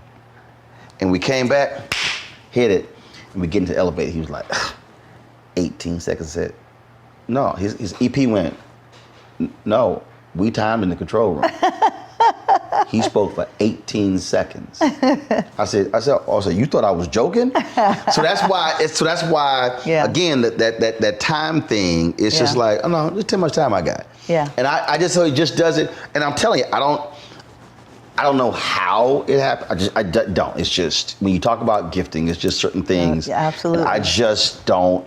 And we came back, hit it, and we get into the elevator. He was like, 18 seconds. I said, "No." His EP went, "No, we timed in the control room." He spoke for 18 seconds. I said, "Oh, so you thought I was joking?" So that's why. Yeah. Again, that time thing is just like, oh no, just too much time I got. Yeah. And I just so he just does it, and I'm telling you, I don't know how it happened. I don't. It's just when you talk about gifting, it's just certain things. Yeah, absolutely. I just don't.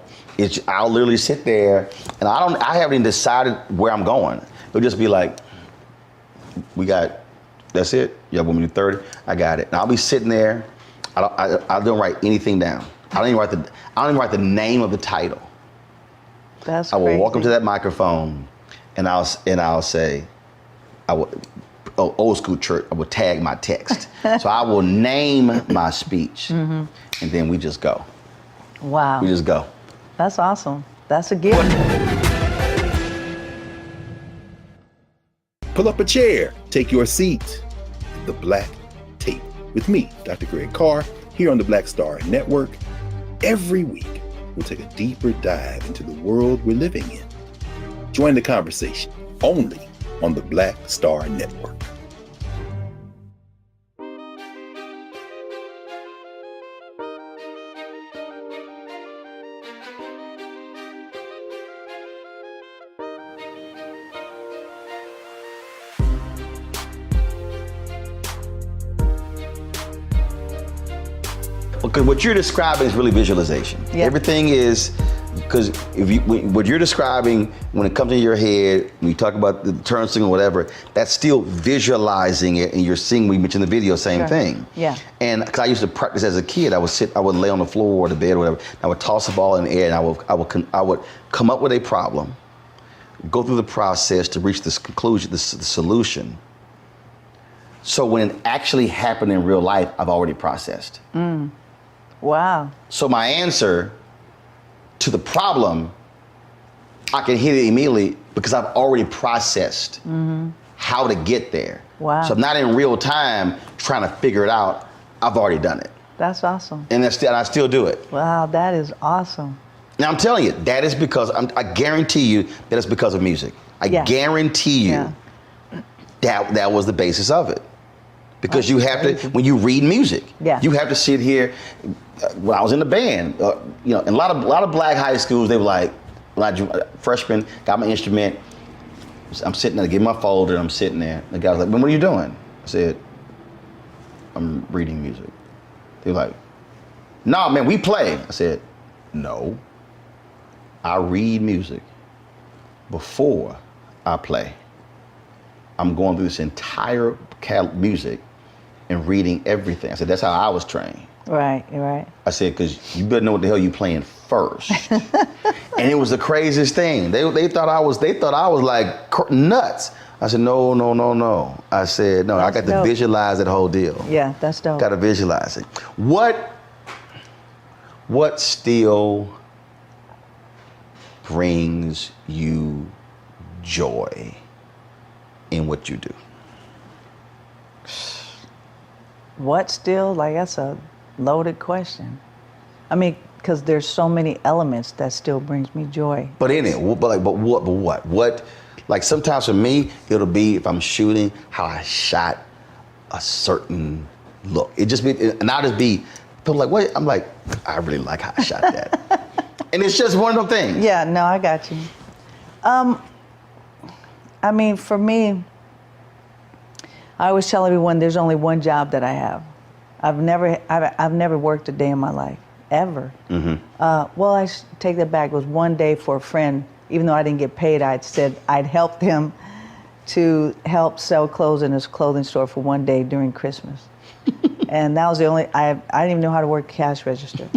I'll literally sit there, and I haven't even decided where I'm going. It'll just be like, that's it? You want me to do 30? I got it. And I'll be sitting there. I don't write anything down. I don't even write the name of the title. That's I will crazy. walk up to that microphone, and I'll say, old school church, I will tag my text. So I will name my speech, and then we just go. Wow. We just go. That's awesome. That's a gift. Pull up a chair, take your seat. The Black Tape with me, Dr. Greg Carr, here on the Black Star Network. Every week, we'll take a deeper dive into the world we're living in. Join the conversation only on the Black Star Network. Because what you're describing is really visualization. Yeah. Everything is, because what you're describing when it comes in your head, when you talk about the turn signal or whatever, that's still visualizing it, and you're seeing, we mentioned in the video, same thing. Yeah. And because I used to practice as a kid, I would lay on the floor or the bed or whatever, and I would toss a ball in the air, and I would come up with a problem, go through the process to reach this conclusion, the solution. So when it actually happened in real life, I've already processed. Wow. So my answer to the problem, I can hit it immediately because I've already processed how to get there. Wow. So I'm not in real time trying to figure it out. I've already done it. That's awesome. And I still do it. Wow, that is awesome. Now I'm telling you, that is because, I guarantee you that it's because of music. I guarantee you that was the basis of it. Because you have to, when you read music, you have to sit here. When I was in the band, in a lot of black high schools, they were like, when I freshman, got my instrument, I'm sitting there, I get my folder, and I'm sitting there. The guy was like, "What are you doing?" I said, "I'm reading music." They were like, "No, man, we play." I said, "No, I read music before I play. I'm going through this entire music and reading everything." I said, "That's how I was trained." Right, right. I said, because you better know what the hell you playing first. And it was the craziest thing. They thought I was like nuts. I said, no. I said, no, That's I got dope. to visualize that whole deal. Yeah, that's dope. Got to visualize it. What still brings you joy in what you do? What still? Like, that's a loaded question. I mean, because there's so many elements that still brings me joy. But in it, but what? What? Like sometimes for me, it'll be if I'm shooting how I shot a certain look. It just be, and I'll just be, people like, what? I'm like, I really like how I shot that. And it's just one of them things. Yeah, no, I got you. I mean, for me, I always tell everyone there's only one job that I have. I've never worked a day in my life, ever. Well, I take that back. It was one day for a friend. Even though I didn't get paid, I'd said I'd helped him to help sell clothes in his clothing store for one day during Christmas. And that was the only, I didn't even know how to work cash register.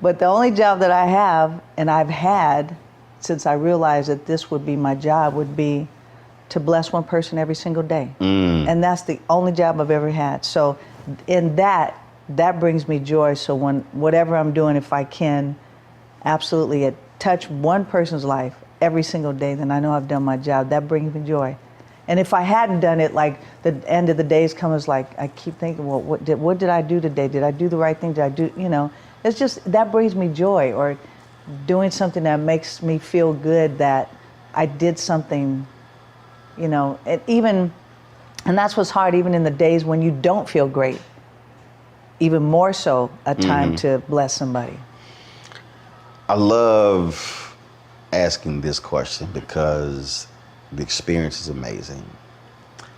But the only job that I have, and I've had since I realized that this would be my job, would be to bless one person every single day. And that's the only job I've ever had. So in that brings me joy. So when whatever I'm doing, if I can absolutely touch one person's life every single day, then I know I've done my job. That brings me joy. And if I hadn't done it, like the end of the days comes, like I keep thinking, well, what did I do today? Did I do the right thing? Did I do, it's just, that brings me joy. Or doing something that makes me feel good that I did something, and that's what's hard, even in the days when you don't feel great, even more so a time to bless somebody. I love asking this question because the experience is amazing.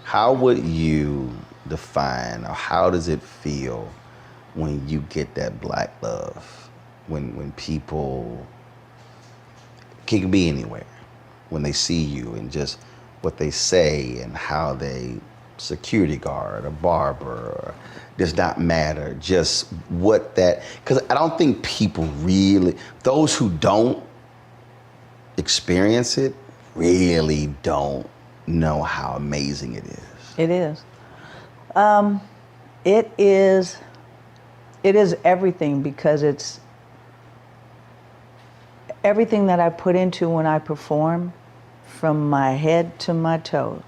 How would you define, or how does it feel when you get that black love? When people, can be anywhere, when they see you and just what they say and how they, security guard, a barber, or does not matter, just what that, because I don't think people really, those who don't experience it really don't know how amazing it is. It is. It is everything, because it's everything that I put into when I perform, from my head to my toe,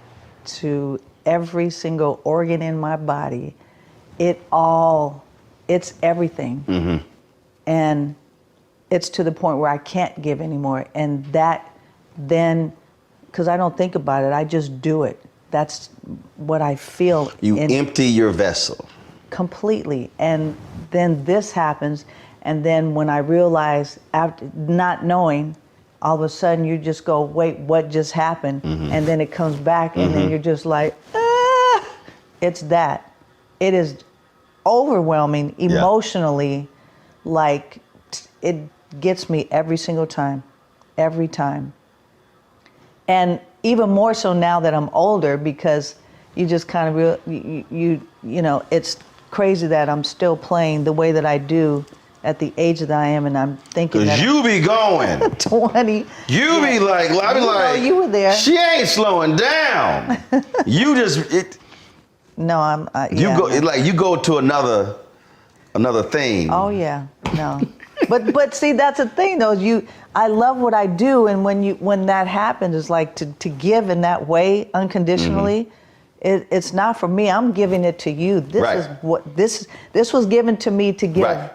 to every single organ in my body. It's everything. And it's to the point where I can't give anymore. And that then, because I don't think about it, I just do it. That's what I feel. You empty your vessel. Completely. And then this happens. And then when I realize, after not knowing, all of a sudden you just go, wait, what just happened? And then it comes back, and then you're just like, ah! It's that. It is overwhelming emotionally. Like, it gets me every single time. Every time. And even more so now that I'm older, because you just kind of it's crazy that I'm still playing the way that I do at the age that I am, and I'm thinking that you be going 20. You be like, I be like, you were there. She ain't slowing down. You just No, I'm. You go to another thing. Oh yeah, no. But see, that's the thing though. I love what I do, and when that happens, it's like to give in that way unconditionally. It's not for me. I'm giving it to you. This is what this was given to me to give,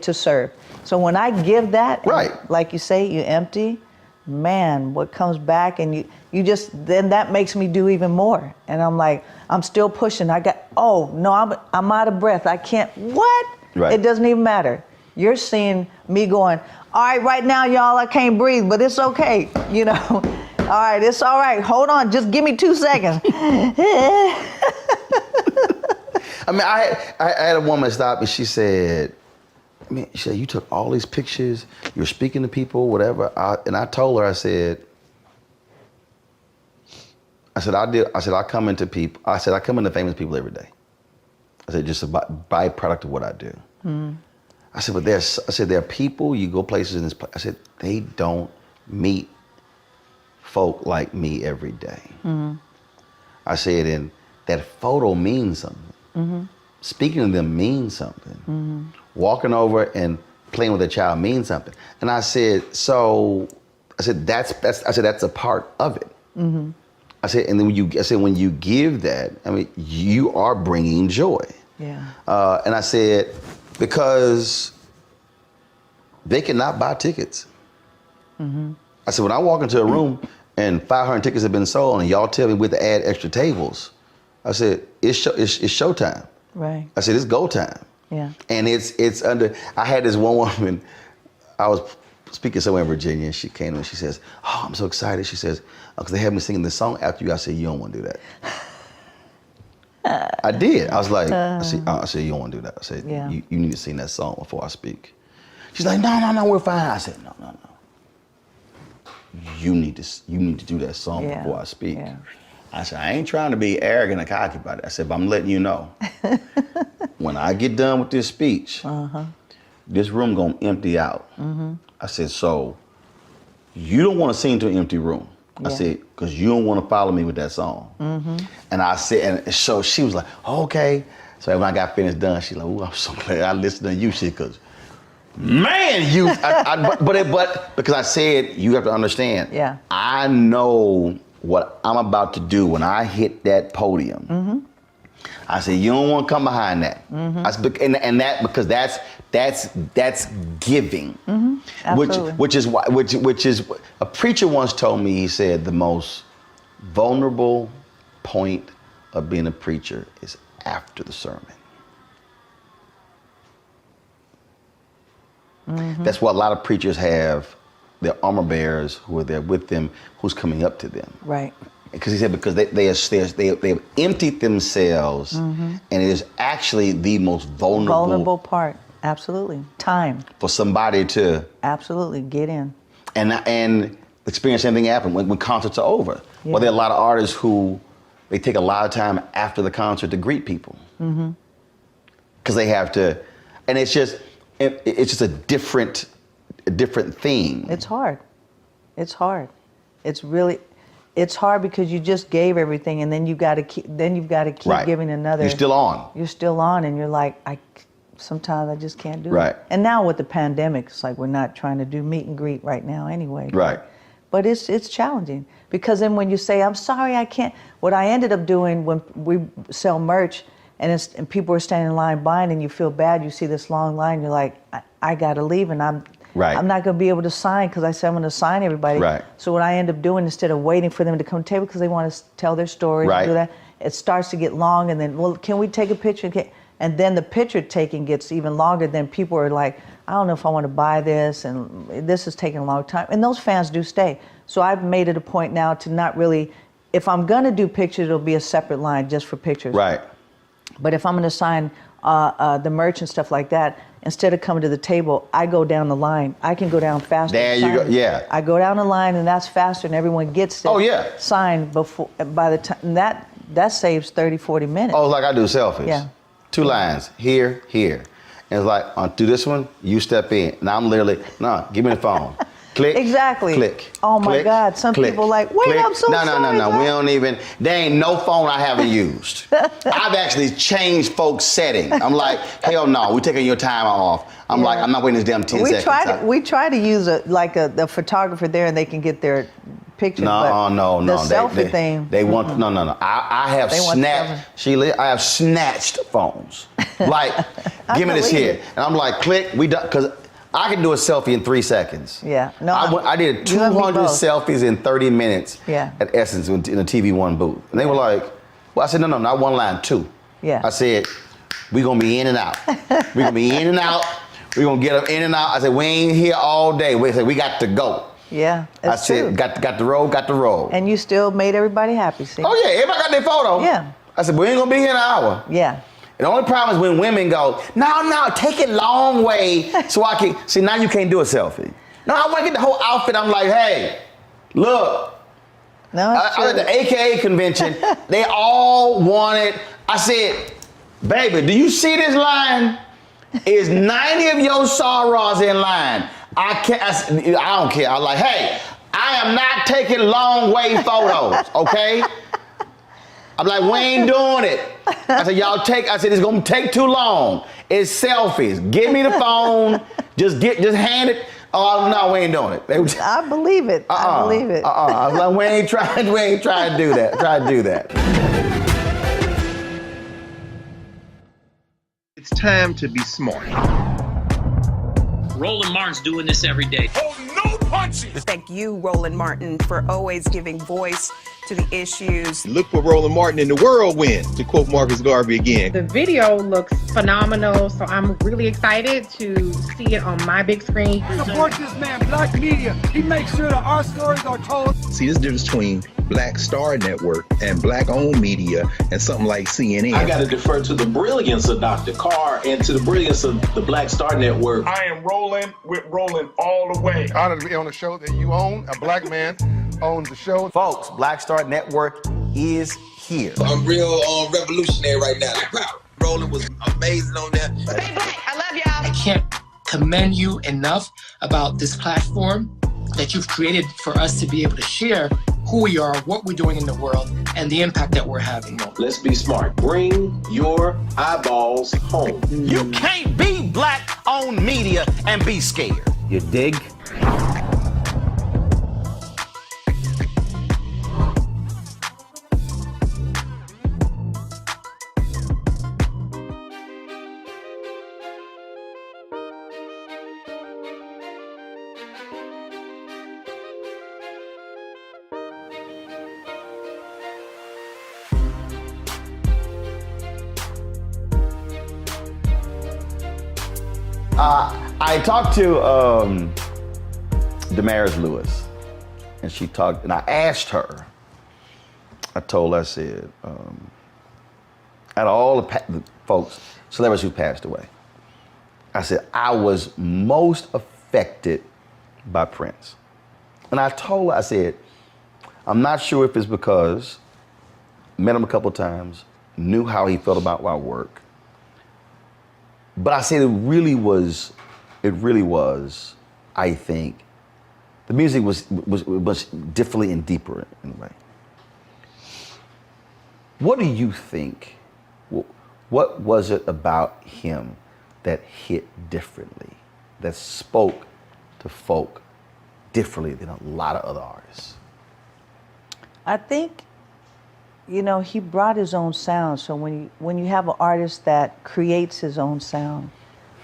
to serve. So when I give that, like you say, you empty. Man, what comes back, and you just, then that makes me do even more. And I'm like, I'm still pushing. I'm out of breath. I can't. What? It doesn't even matter. You're seeing me going, all right, right now, y'all, I can't breathe, but it's okay, All right, it's all right. Hold on, just give me 2 seconds. I mean, I had a woman stop and she said, you took all these pictures, you're speaking to people, whatever. And I told her, I said, I come into famous people every day. I said, just a byproduct of what I do. Mm-hmm. I said, but there are people, you go places in this place. I said, they don't meet folk like me every day. Mm-hmm. I said, and that photo means something. Mm-hmm. Speaking to them means something. Mm-hmm. Walking over and playing with a child means something. And I said, that's a part of it. Mm-hmm. I said, and then when you give that, I mean, you are bringing joy. Yeah. And I said, because they cannot buy tickets. Mm-hmm. I said, when I walk into a room and 500 tickets have been sold and y'all tell me we have to add extra tables, I said, it's showtime. Right. I said, it's go time. Yeah. And it's under, I had this one woman, I was speaking somewhere in Virginia, and she came to me and she says, oh, I'm so excited. She says, because they had me singing this song after you. I said, you don't want to do that. I did. I was like, I said, you don't want to do that. I said, Yeah. you need to sing that song before I speak. She's like, no, we're fine. I said, no. You need to do that song before I speak. Yeah. I said, I ain't trying to be arrogant or cocky about it. I said, but I'm letting you know. When I get done with this speech, this room gonna empty out. Mm-hmm. I said, so you don't want to sing to an empty room. I Yeah. said, because you don't want to follow me with that song. Mm-hmm. And I said, and so she was like, okay. So when I got finished done, she's like, oh, I'm so glad I listened to you, shit, because man, but because I said, you have to understand, Yeah. I know what I'm about to do when I hit that podium. Mm-hmm. I said, you don't want to come behind that. Mm-hmm. I said, and that because that's giving, Absolutely. which is a preacher once told me. He said the most vulnerable point of being a preacher is after the sermon. Mm-hmm. That's why a lot of preachers have their armor bearers who are there with them, who's coming up to them. Right. Because he said because they have emptied themselves, and it is actually the most vulnerable part. Absolutely. Time. for somebody to Absolutely. Get in. and experience anything happen when concerts are over. Yeah. Well, there are a lot of artists who they take a lot of time after the concert to greet people Mm-hmm. because they have to, and it's just a different thing. It's hard. It's hard. It's hard because you just gave everything, and then you've got to keep Right. giving another. You're still on. You're still on, and you're like, sometimes I just can't do Right. it. And now with the pandemic, it's like we're not trying to do meet and greet right now anyway. Right. But it's challenging because then when you say, I'm sorry, I can't. What I ended up doing when we sell merch and people are standing in line buying and you feel bad, you see this long line, you're like, I got to leave and I'm not going to be able to sign because I said I'm going to sign everybody. Right. So what I end up doing instead of waiting for them to come to the table because they want to tell their stories Right. and do that, it starts to get long and then, well, can we take a picture? And then the picture taking gets even longer. Then people are like, I don't know if I want to buy this, and this is taking a long time. And those fans do stay. So I've made it a point now to not really, if I'm going to do pictures, it'll be a separate line just for pictures. Right. But if I'm going to sign the merch and stuff like that, instead of coming to the table, I go down the line. I can go down faster. There you go. Yeah. I go down the line, and that's faster, and everyone gets it. Oh, yeah. Signed before. By the time that saves 30, 40 minutes. Oh, like I do selfies. Yeah. 2 lines, here. And it's like, do this one, you step in. Now I'm literally, give me the phone. Click. Exactly. Click. Oh my click, God. Some click, people are like, wait, click. I'm so sorry. No. We don't even, there ain't no phone I haven't used. I've actually changed folks' setting. I'm like, hell no, we're taking your timer off. I'm like, I'm not waiting this damn 10 seconds. We try to use the photographer there and they can get their picture. No. The selfie thing. They want, no. I have snatched, Sheila, I have snatched phones. Like, give me this here. And I'm like, click, we done, because I can do a selfie in 3 seconds. Yeah. No. I did 200 selfies in 30 minutes at Essence in the TV One booth. And they were like, well, I said, no, not one line, 2. Yeah. I said, we're going to be in and out. We're going to be in and out. We're going to get them in and out. I said, we ain't here all day. We said, we got to go. Yeah, that's true. Got the roll. And you still made everybody happy, see? Oh, yeah, everybody got their photo. Yeah. I said, we ain't going to be here in an hour. Yeah. And the only problem is when women go, no, take it long way so I can, see, now you can't do a selfie. No, I want to get the whole outfit. I'm like, hey, look. No, I was at the AKA convention. They all wanted, I said, Baby, do you see this line? Is 90 of your sorrows in line? I don't care. I'm like, hey, I am not taking long way photos, okay? I'm like, we ain't doing it. I said, it's gonna take too long. It's selfies. Give me the phone. Just hand it. Oh no, we ain't doing it. I believe it. I believe it. I was like, we ain't trying to do that. Try to do that. It's time to be smart. Roland Martin's doing this every day. Oh, no punches! Thank you, Roland Martin, for always giving voice to the issues. Look for Roland Martin in the whirlwind, to quote Marcus Garvey again. The video looks phenomenal, so I'm really excited to see it on my big screen. Support this man, Black Media. He makes sure that our stories are told. See, this difference between Black Star Network and Black-owned media and something like CNN. I got to defer to the brilliance of Dr. Carr and to the brilliance of the Black Star Network. I am rolling with Roland all the way. Honored to be on a show that you own. A black man owns the show. Folks, Black Star Network is here. I'm real revolutionary right now. Roland was amazing on that. Stay black. I love y'all. I can't commend you enough about this platform that you've created for us to be able to share who we are, what we're doing in the world, and the impact that we're having. Let's be smart. Bring your eyeballs home. You can't be Black-owned media and be scared. You dig? I talked to Damaris Lewis, and she talked, and I asked her, I said, out of all the folks, celebrities who passed away, I said, I was most affected by Prince. And I told her, I said, I'm not sure if it's because met him a couple times, knew how he felt about my work. But I said it really was, I think, the music was differently and deeper in a way. What do you think? What was it about him that hit differently, that spoke to folk differently than a lot of other artists? I think, he brought his own sound. So when you have an artist that creates his own sound,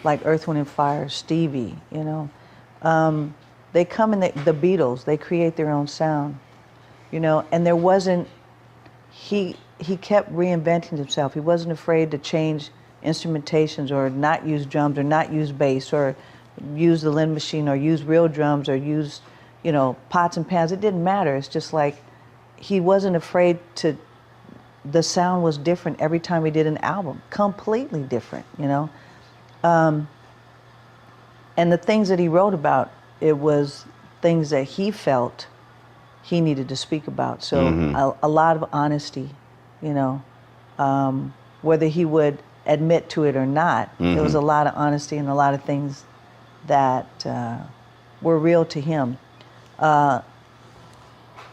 like Earth, Wind & Fire, Stevie, they come in, the Beatles, they create their own sound, and there wasn't, he kept reinventing himself. He wasn't afraid to change instrumentations or not use drums or not use bass or use the Lynn machine or use real drums or use, pots and pans. It didn't matter. It's just like he wasn't afraid to, the sound was different every time he did an album, completely different, And the things that he wrote about, it was things that he felt he needed to speak about. So a lot of honesty, whether he would admit to it or not, there was a lot of honesty and a lot of things that were real to him.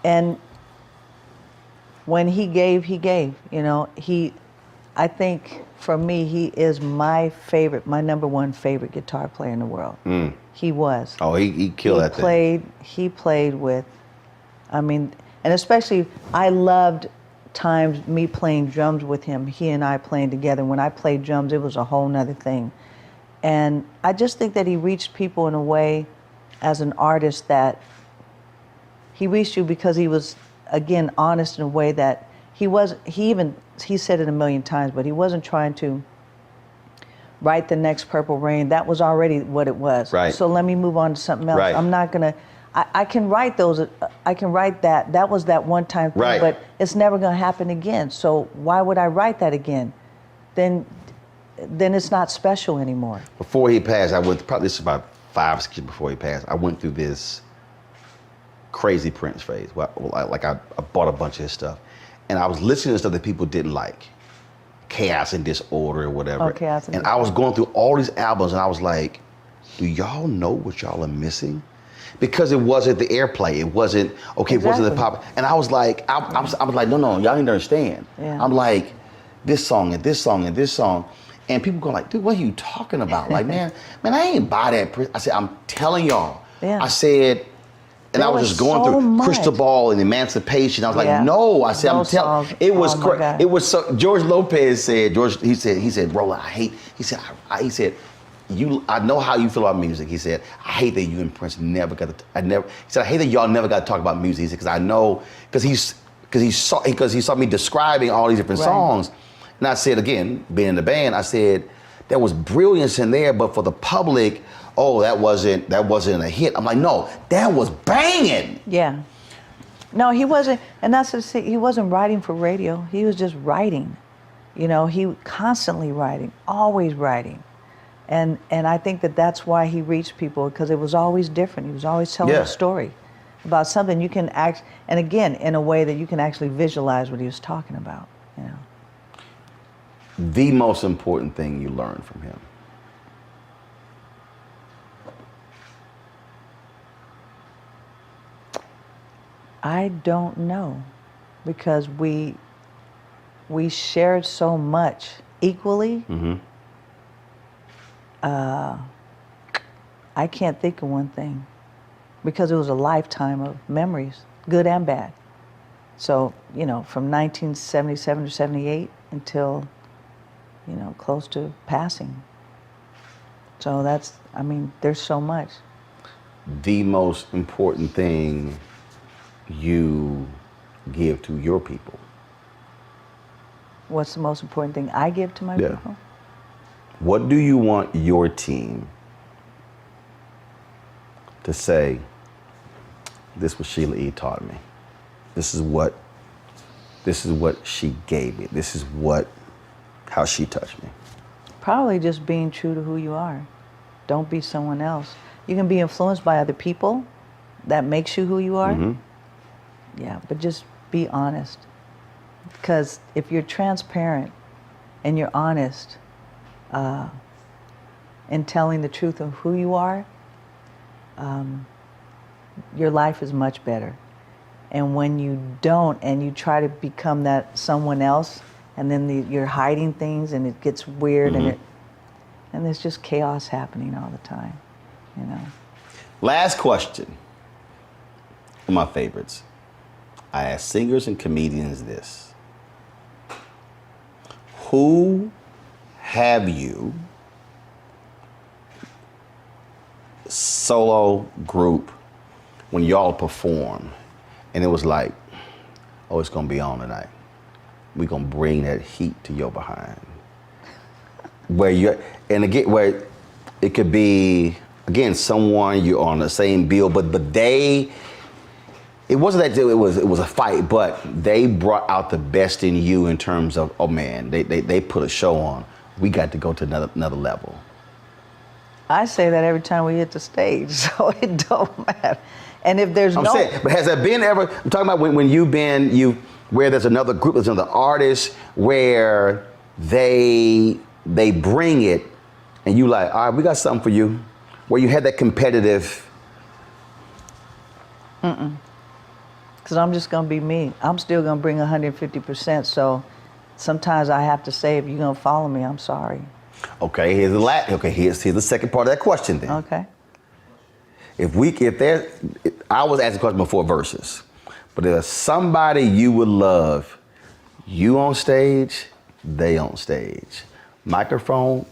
And when he gave, I think for me, he is my number one favorite guitar player in the world. He was. Oh, he killed that thing. He played with, and especially, I loved times me playing drums with him, he and I playing together. When I played drums, it was a whole nother thing. And I just think that he reached people in a way as an artist that he reached you because he was, again, honest in a way that he said it a million times, but he wasn't trying to write the next Purple Rain. That was already what it was. Right. So let me move on to something else. Right. I'm not gonna, I can write those, I can write that. That was that one time thing, Right. but it's never gonna happen again. So why would I write that again? Then it's not special anymore. Before he passed, this is about 5 or 6 years before he passed, I went through this crazy Prince phase. I bought a bunch of his stuff. And I was listening to stuff that people didn't like. Chaos and Disorder or whatever. Oh, Chaos and And I was going through all these albums and I was like, do y'all know what y'all are missing? Because it wasn't the airplay. It wasn't, okay, it wasn't the pop. And I was like, I was like, no, y'all need to understand. Yeah. I'm like, this song and this song and this song. And people go like, dude, what are you talking about? Like, man, I ain't buy that. I said, I'm telling y'all. Yeah. I said, and There I was just going so through much. Crystal Ball and Emancipation. I was Yeah. like, no. I said, I'm Those telling. songs, It was oh my crazy. God. It was so. George Lopez said, he said, Roland, I hate. He said, I know how you feel about music. He said, I hate that you and Prince never got to. He said, I hate that y'all never got to talk about music. He said, because I know, because he saw me describing all these different Right. songs, and I said again, being in the band, I said, there was brilliance in there, but for the public, oh, that wasn't a hit. I'm like, no, that was banging. Yeah. No, he wasn't, and that's the thing, he wasn't writing for radio. He was just writing. You know, he constantly writing, always writing. And I think that's why he reached people, because it was always different. He was always telling a story about something you can act, and again, in a way that you can actually visualize what he was talking about, you know. The most important thing you learned from him? I don't know, because we shared so much equally. Mm-hmm. I can't think of one thing, because it was a lifetime of memories, good and bad. So, you know, from 1977 to 78 until, you know, close to passing. So that's, I mean, there's so much. The most important thing you give to your people? What's the most important thing I give to my people? What do you want your team to say, this is what Sheila E taught me. This is what she gave me. This is how she touched me. Probably just being true to who you are. Don't be someone else. You can be influenced by other people. That makes you who you are. Mm-hmm. Yeah, but just be honest. Because if you're transparent and you're honest in telling the truth of who you are, your life is much better. And when you don't, and you try to become that someone else, and then you're hiding things, and it gets weird, Mm-hmm. and there's just chaos happening all the time, you know. Last question. One of my favorites. I ask singers and comedians this. Who have you, solo, group, when y'all perform, and it was like, oh, it's gonna be on tonight. We're gonna bring that heat to your behind. Where it could be, again, someone you're on the same bill, but it wasn't that it was a fight, but they brought out the best in you in terms of, oh man, they put a show on. We got to go to another level. I say that every time we hit the stage, so it don't matter. And if there's I'm saying, but has there been ever, I'm talking about when where there's another group, there's another artist, where they bring it, and you like, all right, we got something for you, where you had that competitive. Because I'm just going to be me. I'm still going to bring 150%, so sometimes I have to say, if you're going to follow me, I'm sorry. Okay, here's the second part of that question then. Okay. I was asking a question before verses, but if there's somebody you would love, you on stage, they on stage. Microphone,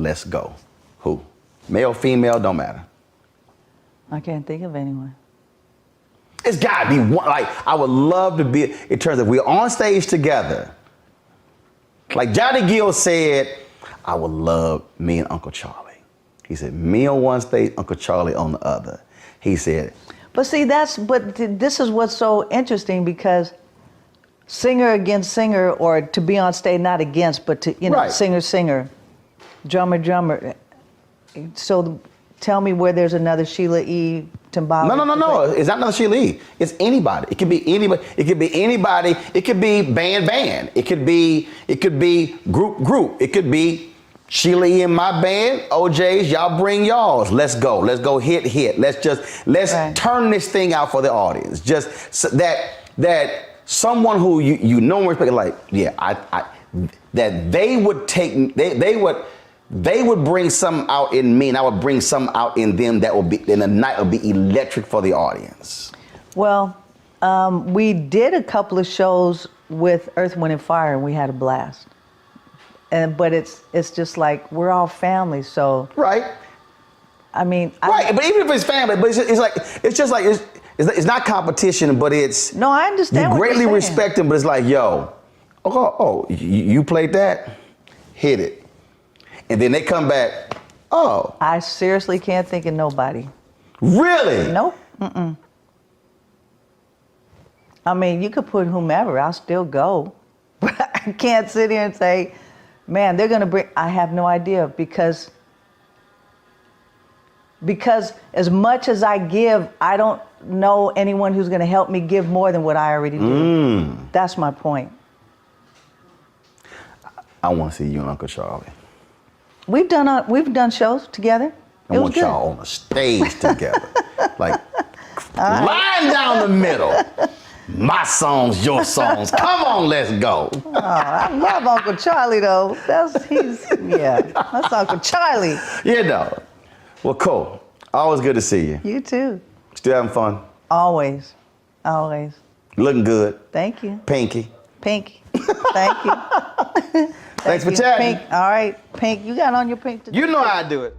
let's go. Who? Male, female, don't matter. I can't think of anyone. It's gotta be one, like, I would love to be, in terms of we're on stage together. Like Johnny Gill said, I would love me and Uncle Charlie. He said, me on one stage, Uncle Charlie on the other. He said. But see, this is what's so interesting, because singer against singer, or to be on stage, not against, but to, you know, Right. singer, drummer. So tell me where there's another Sheila E. Timbali. No. It's not another Sheila E. It's anybody. It could be anybody. It could be anybody. It could be band. It could be group. It could be Sheila E. in my band. OJ's, y'all bring y'all's. Let's go. Let's go hit. Let's turn this thing out for the audience. Just so that someone who you know and respect, like, that they would bring something out in me, and I would bring something out in them that would be, and the night would be electric for the audience. Well, we did a couple of shows with Earth, Wind, and Fire, and we had a blast. But it's just like we're all family, so right. I mean, but even if it's family, but it's not competition, but it's no. I understand. You what greatly you're respect them, but it's like, yo, you played that, hit it. And then they come back, oh. I seriously can't think of nobody. Really? Nope. I mean, you could put whomever, I'll still go. But I can't sit here and say, man, they're going to bring, I have no idea because as much as I give, I don't know anyone who's going to help me give more than what I already do. That's my point. I want to see you and Uncle Charlie. We've done shows together. I want y'all on the stage together. Like, lying down the middle. My songs, your songs. Come on, let's go. Oh, I love Uncle Charlie, though. That's Uncle Charlie. You know. Well, cool. Always good to see you. You too. Still having fun? Always. Looking good. Thank you. Pinky. Thank you. Thanks for chatting. Pink. All right, Pink, you got on your pink today. You know how I do it.